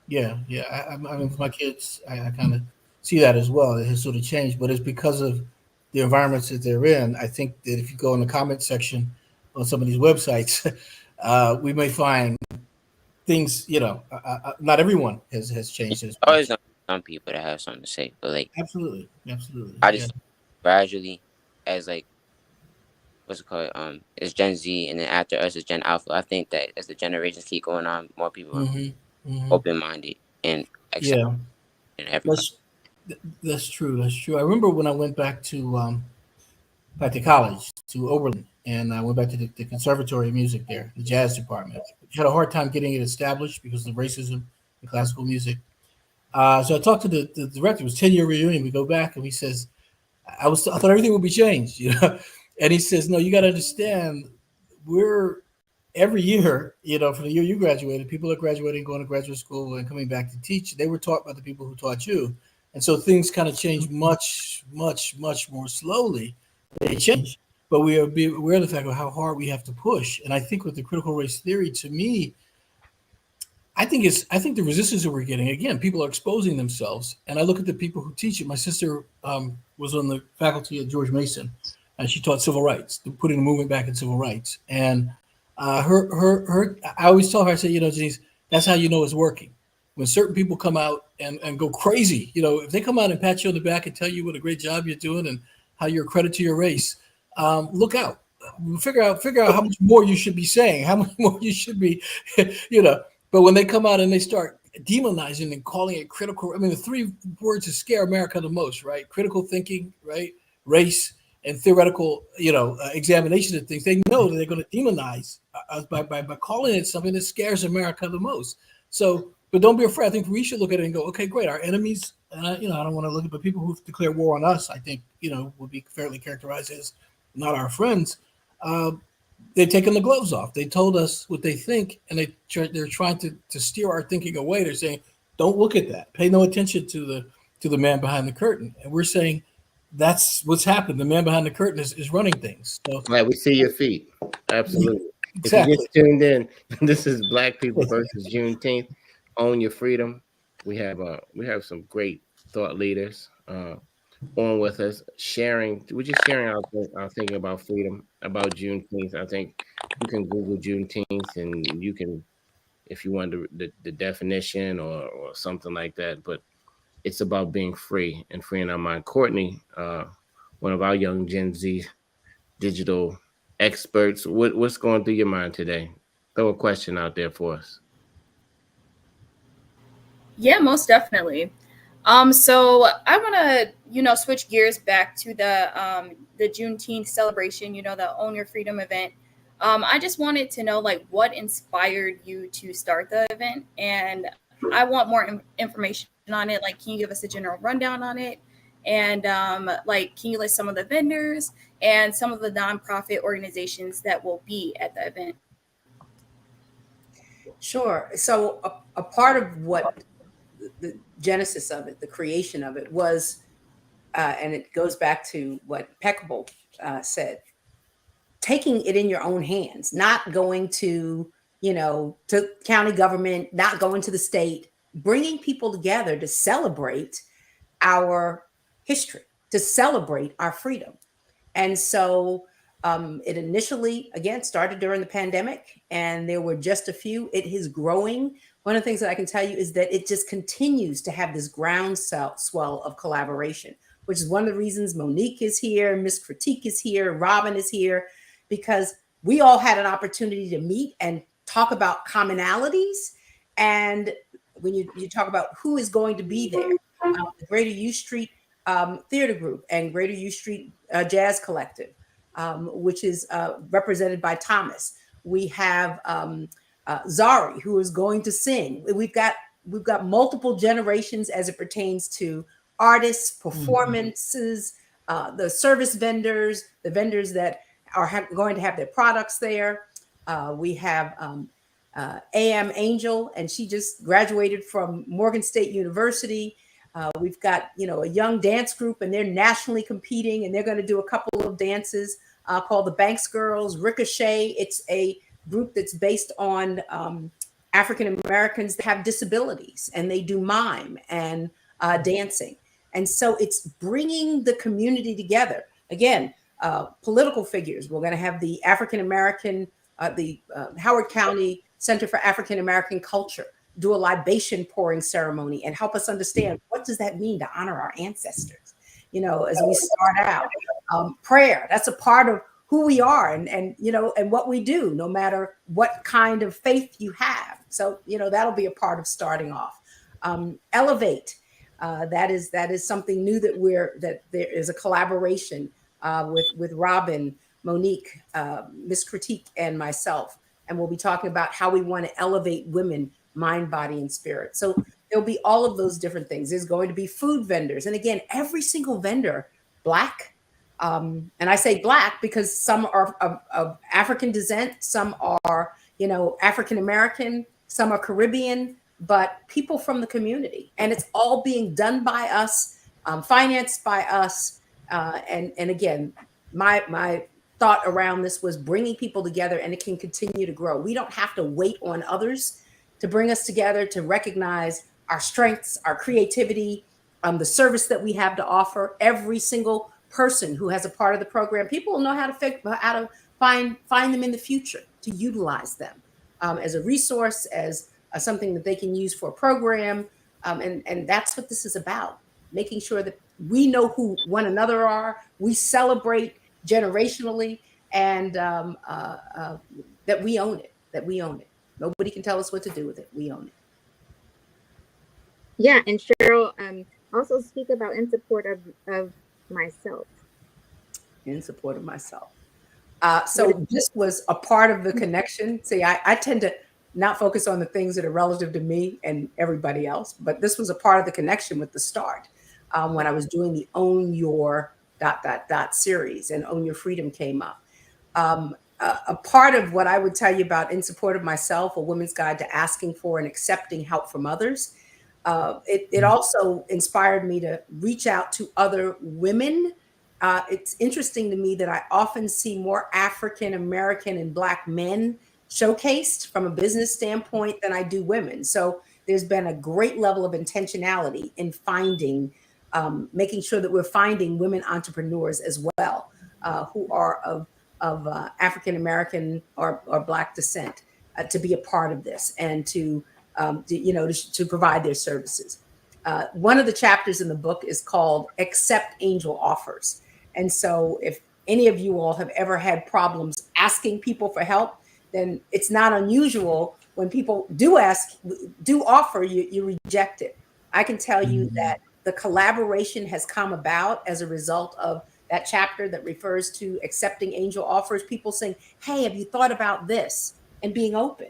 Yeah, yeah. I mean, for my kids, I kind of see that as well. It has sort of changed, but it's because of the environments that they're in. I think that if you go in the comment section on some of these websites, we may find things. Not everyone has You changed as always much. know some people that have something to say, but like Absolutely, absolutely. I Yeah, just gradually as like what's it called? It's Gen Z, and then after us is Gen Alpha. I think that as the generations keep going on, more people are hmm hmm open minded and accepting yeah. everybody. That's that's true. That's true. I remember when I went back to college to Oberlin. and I went back to the Conservatory of Music there, the jazz department. Had a hard time getting it established because of the racism in classical music. So I talked to the director. It was 10-year reunion. We go back and he says, I thought everything would be changed, you know. And he says, no, you got to understand, we're every year, you know, from the year you graduated, people are graduating, going to graduate school, and coming back to teach. They were taught by the people who taught you, and so things kind of change much, much, much more slowly. They change, but we are be aware of the fact of how hard we have to push. And I think with the critical race theory, to me, I think the resistance that we're getting, again, people are exposing themselves. And I look at the people who teach it. My sister was on the faculty at George Mason, and she taught civil rights, putting the movement back in civil rights. And I always tell her, I say, you know, Denise, that's how you know it's working. When certain people come out and go crazy, you know, if they come out and pat you on the back and tell you what a great job you're doing and how you're a credit to your race, look out. Figure out how much more you should be saying, how much more you should be, you know. But when they come out and they start demonizing and calling it critical, I mean, the three words that scare America the most, right? Critical thinking, right? Race and theoretical, you know, examination of things. They know that they're going to demonize us by calling it something that scares America the most. So, but don't be afraid. I think we should look at it and go, okay, great. Our enemies, you know, I don't want to look at, but people who declare war on us, I think, you know, would be fairly characterized as not our friends. They've taken the gloves off. They told us what they think, and they're trying to steer our thinking away. They're saying, don't look at that. Pay no attention to the man behind the curtain. And we're saying that's what's happened. The man behind the curtain is running things. So right, we see your feet. Absolutely. Exactly. If you just tuned in, this is Black People versus Juneteenth. Own your freedom. We have some great thought leaders on with us, sharing. We're just sharing our thinking about freedom, about Juneteenth. I think you can Google Juneteenth and you can, if you want the definition or something like that. But it's about being free and freeing our mind. Courtney, one of our young Gen Z digital experts, what's going through your mind today? Throw a question out there for us. Yeah, most definitely. So I want to, switch gears back to the Juneteenth celebration, the Own Your Freedom event. I just wanted to know, like, what inspired you to start the event, and I want more information on it. Like, can you give us a general rundown on it? And can you list some of the vendors and some of the nonprofit organizations that will be at the event? Sure. So a part of what the genesis of it, the creation of it was, and it goes back to what Peckable said, taking it in your own hands, not going to county government, not going to the state, bringing people together to celebrate our history, to celebrate our freedom. And so it initially, again, started during the pandemic, and there were just a few. It is growing. One of the things that I can tell you is that it just continues to have this groundswell of collaboration, which is one of the reasons Monique is here, Miss Critique is here, Robin is here, because we all had an opportunity to meet and talk about commonalities. And when you talk about who is going to be there, the Greater U Street Theater Group and Greater U Street Jazz Collective, which is represented by Thomas. We have Zari, who is going to sing. We've got multiple generations as it pertains to artists, performances, the service vendors, the vendors that are going to have their products there. We have AM Angel, and she just graduated from Morgan State University. We've got, a young dance group, and they're nationally competing, and they're going to do a couple of dances called the Banks Girls. Ricochet, it's a group that's based on African Americans that have disabilities, and they do mime and dancing. And so it's bringing the community together. Again, political figures. We're going to have the African American, the Howard County Center for African American Culture do a libation pouring ceremony and help us understand, what does that mean to honor our ancestors? As we start out, prayer, that's a part of who we are and what we do, no matter what kind of faith you have. So, that'll be a part of starting off. Elevate, that is something new that there is a collaboration with Robin, Monique, Miss Critique, and myself. And we'll be talking about how we want to elevate women, mind, body, and spirit. So there'll be all of those different things. There's going to be food vendors. And again, every single vendor, Black, and I say Black because some are of African descent, some are, African American, some are Caribbean, but people from the community. And it's all being done by us, financed by us. And again, my thought around this was bringing people together, and it can continue to grow. We don't have to wait on others to bring us together, to recognize our strengths, our creativity, the service that we have to offer. Every single person who has a part of the program, people will know how to find them in the future, to utilize them as a resource, as something that they can use for a program. And that's what this is about, making sure that we know who one another are, we celebrate generationally, and that we own it. Nobody can tell us what to do with it. We own it. Yeah, and Cheryl, also speak about in support of myself. In support of myself. So this was a part of the connection. See, I tend to not focus on the things that are relative to me and everybody else, but this was a part of the connection with the start when I was doing the Own Your ... series, and Own Your Freedom came up. A part of what I would tell you about In Support of Myself, A Woman's Guide to Asking for and Accepting Help from Others, it also inspired me to reach out to other women. It's interesting to me that I often see more African American and Black men showcased from a business standpoint than I do women. So there's been a great level of intentionality in making sure that we're finding women entrepreneurs as well, who are of African American or Black descent, to be a part of this and to provide their services. One of the chapters in the book is called Accept Angel Offers. And so if any of you all have ever had problems asking people for help, then it's not unusual when people do offer, you reject it. I can tell you that the collaboration has come about as a result of that chapter that refers to accepting angel offers. People saying, hey, have you thought about this? And being open,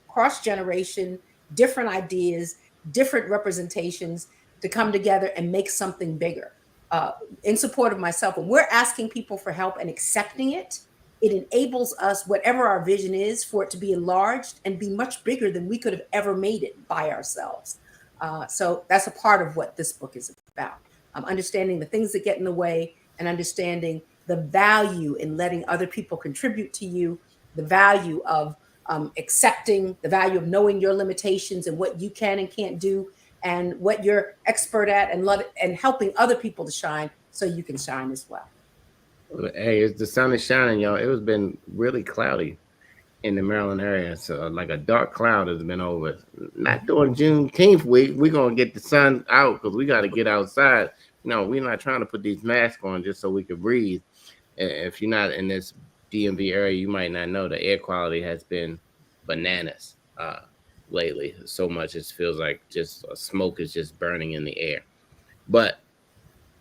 cross-generation, different ideas, different representations to come together and make something bigger. In support of myself, when we're asking people for help and accepting it, it enables us, whatever our vision is, for it to be enlarged and be much bigger than we could have ever made it by ourselves. So that's a part of what this book is about. Understanding the things that get in the way and understanding the value in letting other people contribute to you, the value of accepting, the value of knowing your limitations and what you can and can't do, and what you're expert at, and helping other people to shine so you can shine as well. Hey, the sun is shining, y'all. It was been really cloudy in the Maryland area. So like a dark cloud has been over. Not during Juneteenth week. We're going to get the sun out because we got to get outside. No, we're not trying to put these masks on just so we can breathe. If you're not in this DMV area, you might not know the air quality has been bananas lately. So much it feels like just smoke is just burning in the air. But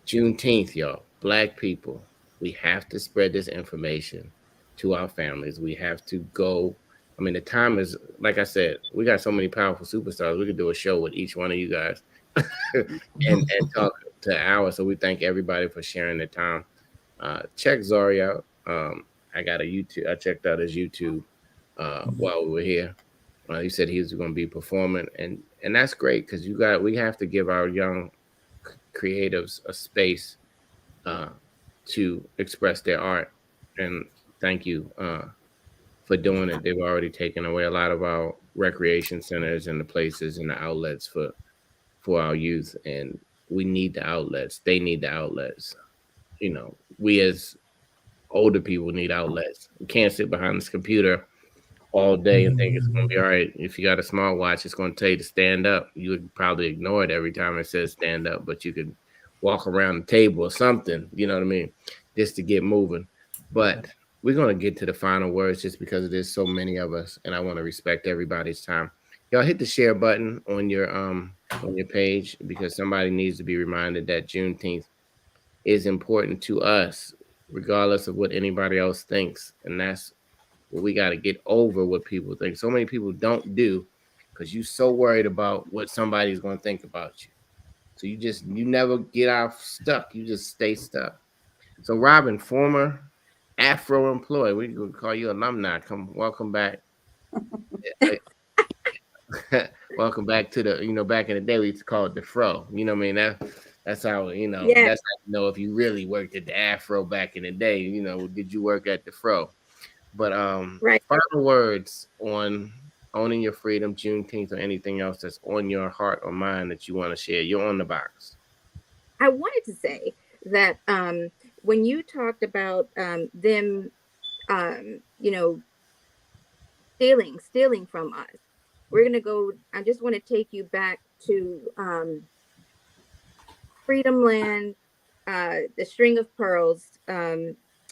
Juneteenth, y'all, Black people, we have to spread this information to our families. We have to go. I mean, the time is, like I said, we got so many powerful superstars. We could do a show with each one of you guys and talk to hours. So we thank everybody for sharing their time. Check Zari out. I got a YouTube. I checked out his YouTube while we were here. He said he was going to be performing, and that's great because we have to give our young creatives a space to express their art. And thank you for doing it. They've already taken away a lot of our recreation centers and the places and the outlets for our youth, and we need the outlets. They need the outlets. You know, we as older people need outlets. We can't sit behind this computer all day and think it's going to be all right. If you got a smartwatch, it's going to tell you to stand up. You would probably ignore it every time it says stand up, but you could walk around the table or something, you know what I mean, just to get moving. But we're going to get to the final words just because there's so many of us, and I want to respect everybody's time. Y'all hit the share button on your page because somebody needs to be reminded that Juneteenth is important to us. regardless of what anybody else thinks. And that's what we got to get over what people think. So many people don't do because you're so worried about what somebody's going to think about you. So you never get out stuck. You just stay stuck. So Robin, former Afro employee, we could call you alumni. Welcome back. Welcome back to the, back in the day we used to call it the fro. You know what I mean? That's how, Yeah. that's how you know if you really worked at the Afro back in the day, did you work at the fro? But Right. final words on owning your freedom, Juneteenth, or anything else that's on your heart or mind that you want to share. You're on the box. I wanted to say that when you talked about them, you know, stealing from us, we're gonna go. I just want to take you back to Freedom Land, the String of Pearls,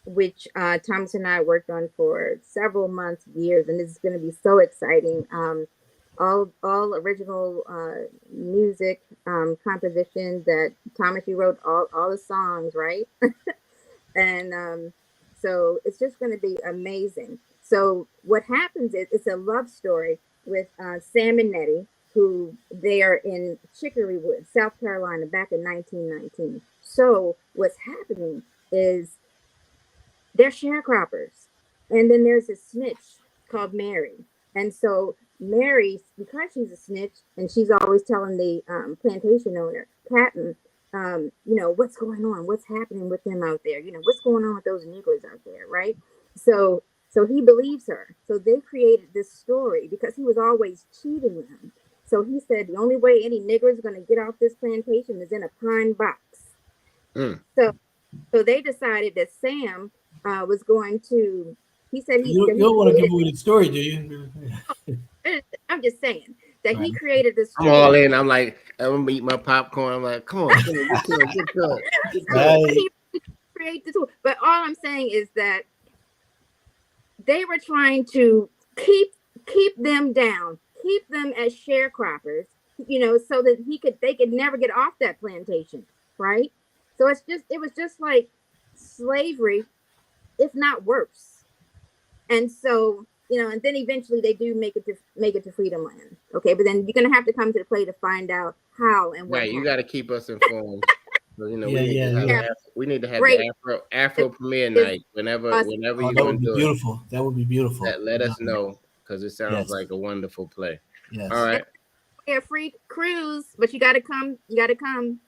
which Thomas and I worked on for several months, years, and this is going to be so exciting. All original music composition that Thomas, you wrote all the songs, right? And so it's just going to be amazing. So what happens is it's a love story with Sam and Nettie, who they are in Chicory Wood, South Carolina, back in 1919. So what's happening is they're sharecroppers, and then there's a snitch called Mary, and so Mary, because she's a snitch, and she's always telling the plantation owner, Captain, what's going on, what's happening with them out there, what's going on with those Negroes out there, right? So he believes her. So they created this story because he was always cheating them. So he said the only way any Negroes are going to get off this plantation is in a pine box. Mm. So they decided that Sam was going to. He said you don't want to give away the story, do you? I'm just saying that Right. he created this. I'm all in. I'm like, I'm gonna eat my popcorn. I'm like, come on, get good. Right. He create the tool, but all I'm saying is that they were trying to keep them down, keep them as sharecroppers, so that they could never get off that plantation, right? So it was just like slavery, if not worse. And so, and then eventually they do make it to Freedom Land. Okay, but then you're gonna have to come to the play to find out how and what. Right, you got to keep us informed. So, we need to have Great. the Afro premiere night whenever Awesome. you That want would to be do beautiful. That would be beautiful. it. Let us know because it sounds Yes. like a wonderful play. Yes. All right. A free cruise, but you got to come. You got to come.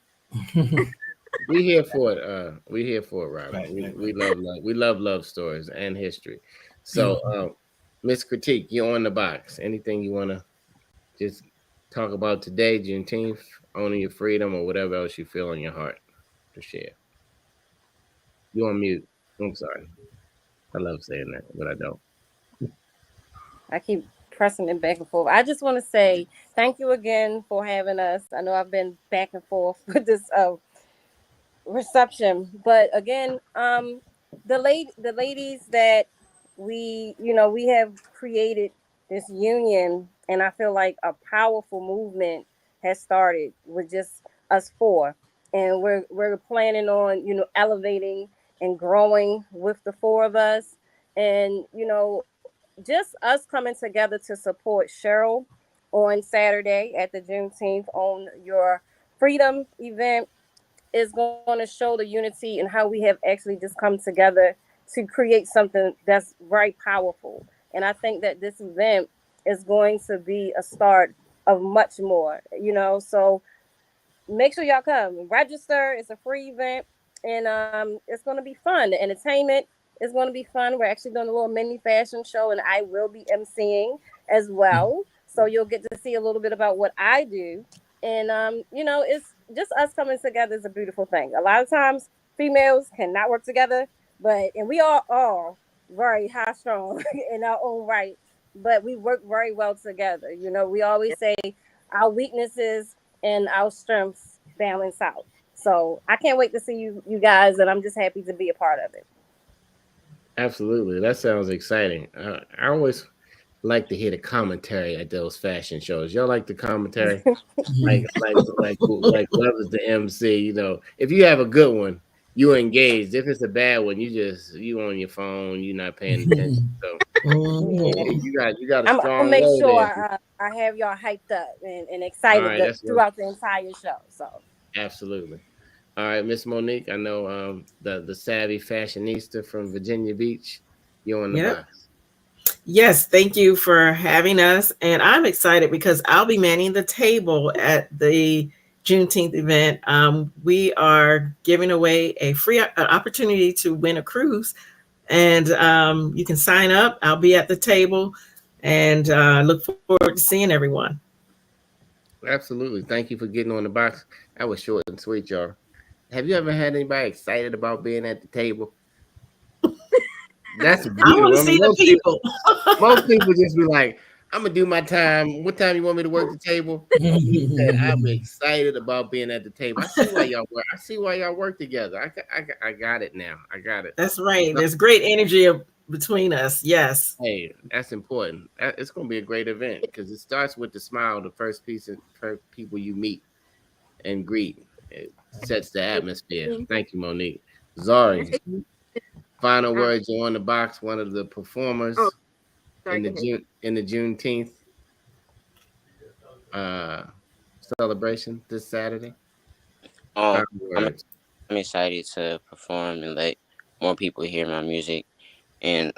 We here for it. We here for it, Robin. Right. We love love. We love love stories and history. So, Miss Critique, you're on the box. Anything you want to just talk about today, Juneteenth, owning your freedom, or whatever else you feel in your heart to share? You on mute. I'm sorry. I love saying that, but I don't. I keep pressing it back and forth. I just want to say thank you again for having us. I know I've been back and forth with this reception, but again, the ladies that we have created this union, and I feel like a powerful movement has started with just us four, and we're planning on elevating and growing with the four of us, and just us coming together to support Cheryl on Saturday at the Juneteenth on your freedom event is going to show the unity and how we have actually just come together to create something that's very powerful. And I think that this event is going to be a start of much more, So make sure y'all come. Register. It's a free event, and it's going to be fun. The entertainment is going to be fun. We're actually doing a little mini fashion show, and I will be emceeing as well. So you'll get to see a little bit about what I do. And it's just us coming together is a beautiful thing. A lot of times females cannot work together, and we are all very high strong in our own right, but we work very well together. We always say our weaknesses and our strengths balance out. So I can't wait to see you guys, and I'm just happy to be a part of it. Absolutely, that sounds exciting. I always like to hear the commentary at those fashion shows. Y'all like the commentary, like whoever's the MC. If you have a good one, you engaged. If it's a bad one, you on your phone, you're not paying attention. So Yeah. you got a I'm gonna strong make role sure there. I have y'all hyped up and All excited right, that's what throughout the entire show. So absolutely. All right, Miss Monique. I know the savvy fashionista from Virginia Beach. You on the Yep. box. Yes, thank you for having us. And I'm excited because I'll be manning the table at the Juneteenth event. We are giving away a free opportunity to win a cruise. And you can sign up. I'll be at the table and look forward to seeing everyone. Absolutely. Thank you for getting on the box. That was short and sweet, y'all. Have you ever had anybody excited about being at the table? That's I want beautiful. to I mean, see the people. most people just be like, "I'm gonna do my time. What time you want me to work the table?" You said, "I'm excited about being at the table." I see why y'all work. I see why y'all work together. I got it now. I got it. That's right. There's great energy between us. Yes. Hey, that's important. It's gonna be a great event because it starts with the smile. The first people you meet and greet. It sets the atmosphere. Thank you, Monique. Zari, final words. You're on the box. One of the performers in the Juneteenth uh, celebration this Saturday. Um, Final I'm words. I'm excited to perform and let more people hear my music, and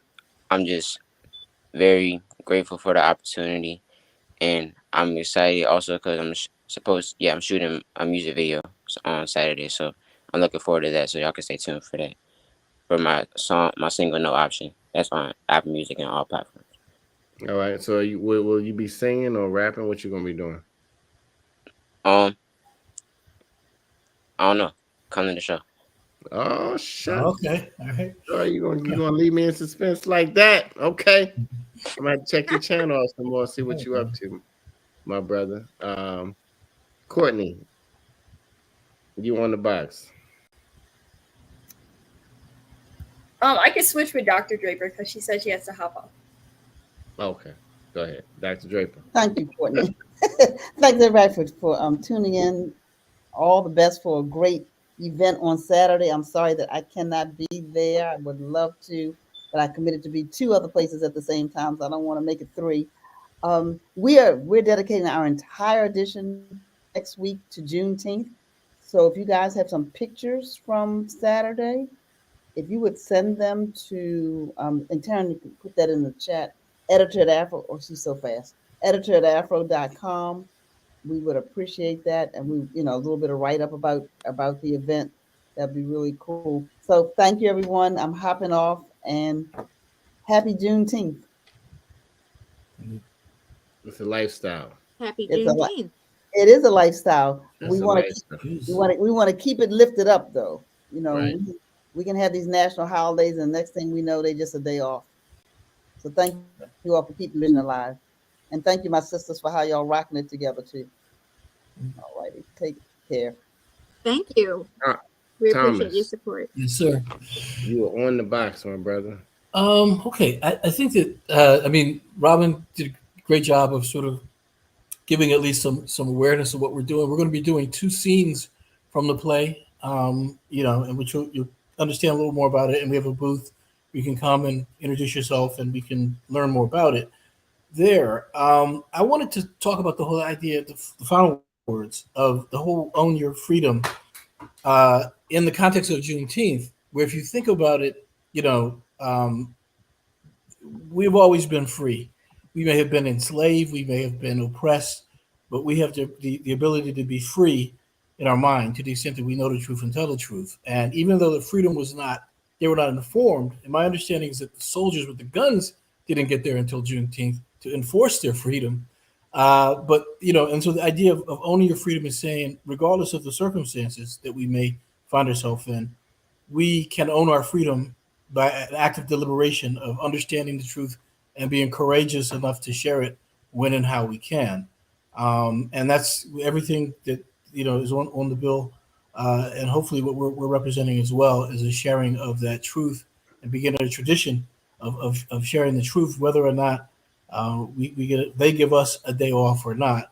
I'm just very grateful for the opportunity. And I'm excited also because I'm shooting a music video on Saturday, so I'm looking forward to that. So y'all can stay tuned for that. For my single "No Option." That's on Apple Music and all platforms. All right. So will you be singing or rapping? What you gonna be doing? Um, I don't know. Come to the show. Oh shit! Okay, all right. Oh, you gonna leave me in suspense like that? Okay. I'm gonna have to check your channel out some more, see what you up to, my brother. Courtney, you on the box? I could switch with Dr. Draper because she said she has to hop off. Okay, go ahead, Dr. Draper. Thank you, Courtney. Thanks everybody for tuning in. All the best for a great event on Saturday. I'm sorry that I cannot be there. I would love to, but I committed to be two other places at the same time, so I don't want to make it three. We're dedicating our entire edition next week to Juneteenth. So if you guys have some pictures from Saturday, if you would send them to and Taryn, you can put that in the chat. Editor at Afro, oh, she's so fast. Editor at afro.com. We would appreciate that, and a little bit of write up about the event. That'd be really cool. So thank you, everyone. I'm hopping off, and happy Juneteenth. It's a lifestyle. Happy It's a Juneteenth. it is a lifestyle. It's a We lifestyle. want to keep it lifted up, though. Right. We can have these national holidays, and next thing we know, they just a day off. So thank you all for keeping vision alive, and thank you, my sisters, for how y'all rocking it together too. All righty, take care. Thank you. We appreciate your Thomas, support. Yes, sir. you are on the box, my brother. Okay. I think that Robin did a great job of sort of giving at least some awareness of what we're doing. We're going to be doing two scenes from the play, in which you'll understand a little more about it. And we have a booth. You can come and introduce yourself, and we can learn more about it there. I wanted to talk about the whole idea, the final words of the whole "Own Your Freedom" in the context of Juneteenth, where if you think about it, we've always been free. We may have been enslaved, we may have been oppressed, but we have the ability to be free in our mind to the extent that we know the truth and tell the truth. And even though the freedom they were not informed, and my understanding is that the soldiers with the guns didn't get there until Juneteenth to enforce their freedom. And so the idea of owning your freedom is saying, regardless of the circumstances that we may find ourselves in, we can own our freedom by an act of deliberation of understanding the truth and being courageous enough to share it when and how we can. And that's everything that is on the bill, and hopefully what we're representing as well is a sharing of that truth and begin a tradition of sharing the truth, whether or not they give us a day off or not.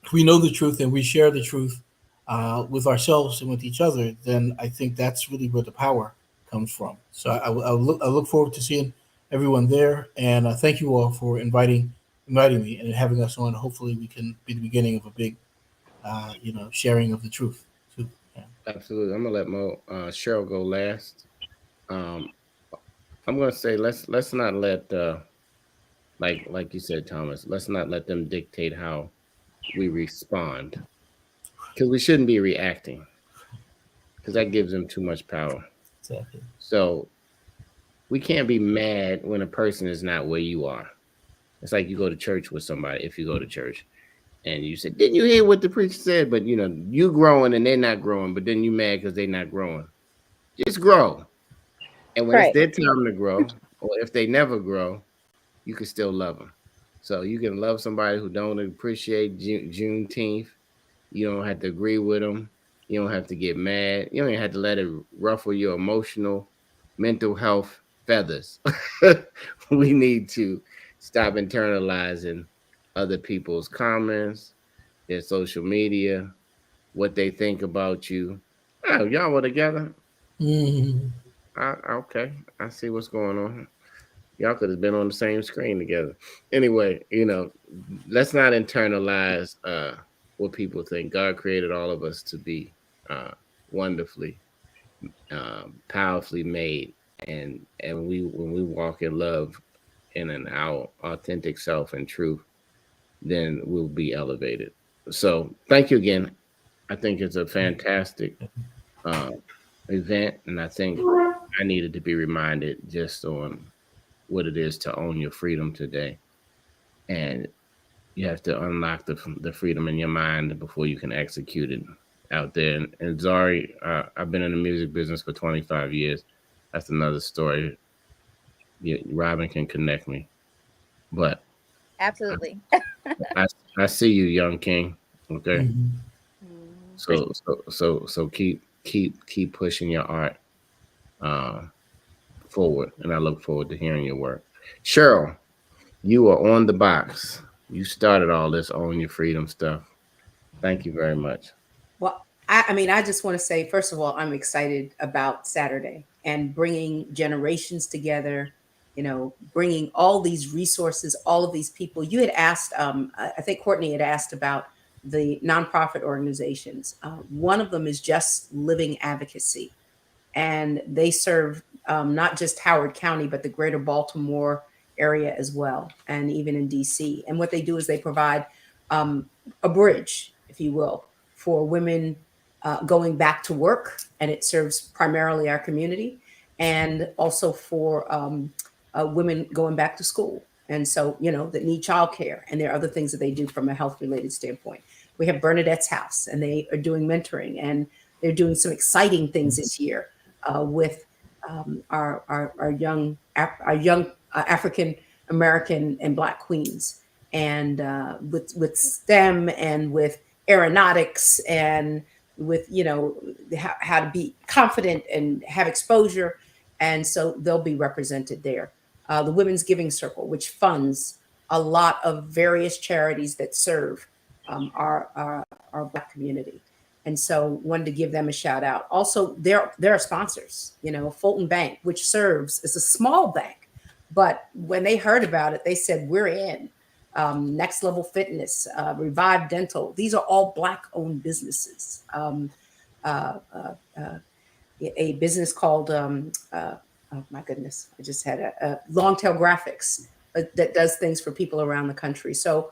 We know the truth and we share the truth with ourselves and with each other, then I think that's really where the power comes from. So I look forward to seeing everyone there, and thank you all for inviting me and having us on. Hopefully, we can be the beginning of a big, sharing of the truth. Too. Yeah. Absolutely. I'm gonna let Cheryl go last. Um, I'm gonna say let's not let like you said, Thomas. Let's not let them dictate how we respond, because we shouldn't be reacting, because that gives them too much power. Exactly. So we can't be mad when a person is not where you are. It's like you go to church with somebody. If you go to church and you say, "Didn't you hear what the preacher said?" But you growing and they're not growing, but then you mad because they're not growing. Just grow. And when it's Right. their time to grow, or if they never grow, you can still love them. So you can love somebody who don't appreciate Juneteenth. You don't have to agree with them. You don't have to get mad. You don't even have to let it ruffle your emotional, mental health feathers. We need to stop internalizing other people's comments, their social media, what they think about you. Oh, y'all were together? Mhm. Okay, I see what's going on. Y'all could have been on the same screen together. Anyway, let's not internalize what people think. God created all of us to be wonderfully, powerfully made, and when we walk in love and in our authentic self and truth, then we'll be elevated. So thank you again. I think it's a fantastic uh, event, and I think I needed to be reminded just on what it is to own your freedom today. And you have to unlock the freedom in your mind before you can execute it out there. And Zari, I've been in the music business for 25 years. That's another story. Robin can connect me, but Absolutely. I, I see you, young king. Okay, Mhm. Mm, so keep pushing your art uh, forward, and I look forward to hearing your work. Cheryl, you are on the box. You started all this Own Your Freedom stuff. Thank you very much. Well, I mean, I just want to say, first of all, I'm excited about Saturday and bringing generations together, bringing all these resources, all of these people. You had asked, I think Courtney had asked about the nonprofit organizations. One of them is Just Living Advocacy, and they serve not just Howard County, but the greater Baltimore area as well, and even in DC. And what they do is they provide um, a bridge, if you will, for women going back to work, and it serves primarily our community, and also for women going back to school. And so, that need childcare, and there are other things that they do from a health related standpoint. We have Bernadette's House, and they are doing mentoring, and they're doing some exciting things this year with our young African American and Black queens, and with STEM and with aeronautics, and with how to be confident and have exposure, and so they'll be represented there. The Women's Giving Circle, which funds a lot of various charities that serve our Black community. And so wanted to give them a shout out. Also, they're sponsors, Fulton Bank, which serves as a small bank. But when they heard about it, they said, we're in. Next Level Fitness, Revive Dental. These are all Black owned businesses. Uh, uh, a business called, oh my goodness, I just had a Long Tail Graphics that does things for people around the country. So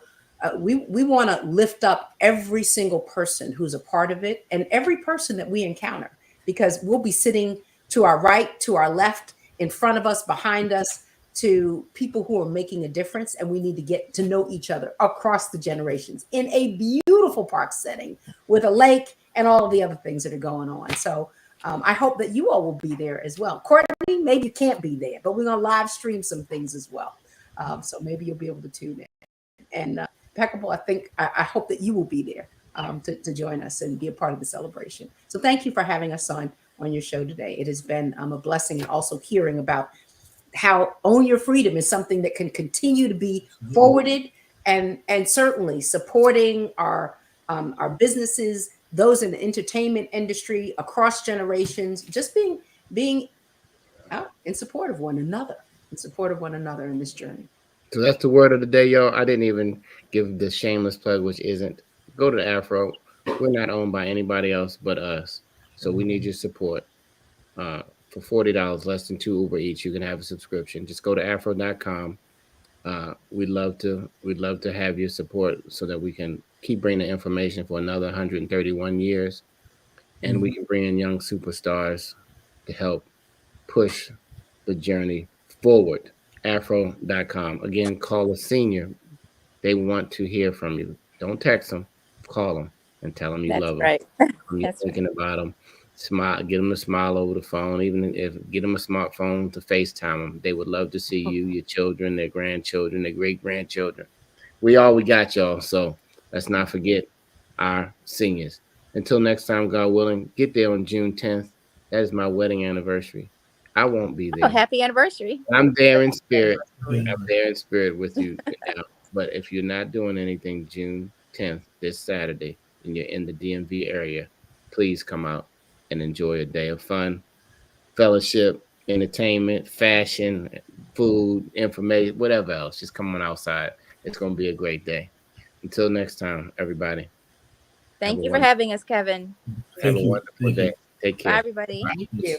we want to lift up every single person who's a part of it, and every person that we encounter, because we'll be sitting to our right, to our left, in front of us, behind us, to people who are making a difference. And we need to get to know each other across the generations in a beautiful park setting with a lake and all of the other things that are going on. So I hope that you all will be there as well. Courtney, maybe you can't be there, but we're going to live stream some things as well. So maybe you'll be able to tune in. And Impeccable, I hope that you will be there to join us and be a part of the celebration. So thank you for having us on your show today. It has been a blessing, and also hearing about how Own Your Freedom is something that can continue to be forwarded, and certainly supporting our businesses, those in the entertainment industry across generations, just being out in support of one another, in this journey. So that's the word of the day, y'all. I didn't even give the shameless plug, which isn't. Go to the Afro. We're not owned by anybody else but us. So we need your support. For $40, less than 2 Uber each, you can have a subscription. Just go to afro.com. We'd love to have your support so that we can keep bringing the information for another 131 years, and we can bring in young superstars to help push the journey forward. Afro.com. Again, call a senior. They want to hear from you. Don't text them, call them and tell them you That's love right. them. You're That's thinking about them. Smile, get them to smile over the phone. Even if get them a smartphone to FaceTime them, they would love to see you, your children, their grandchildren, their great grandchildren. We got y'all. So let's not forget our seniors. Until next time, God willing, get there on June 10th. That is my wedding anniversary. I won't be Oh, there. happy anniversary. I'm there in spirit. Yeah. I'm there in spirit with you now. But if you're not doing anything June 10th, this Saturday, and you're in the DMV area, please come out and enjoy a day of fun, fellowship, entertainment, fashion, food, information, whatever else. Just come on outside. It's going to be a great day. Until next time, everybody. Thank you for having us, Kevin. Have Thank a you. wonderful Thank you. day. Take care. Bye, everybody. Thank you.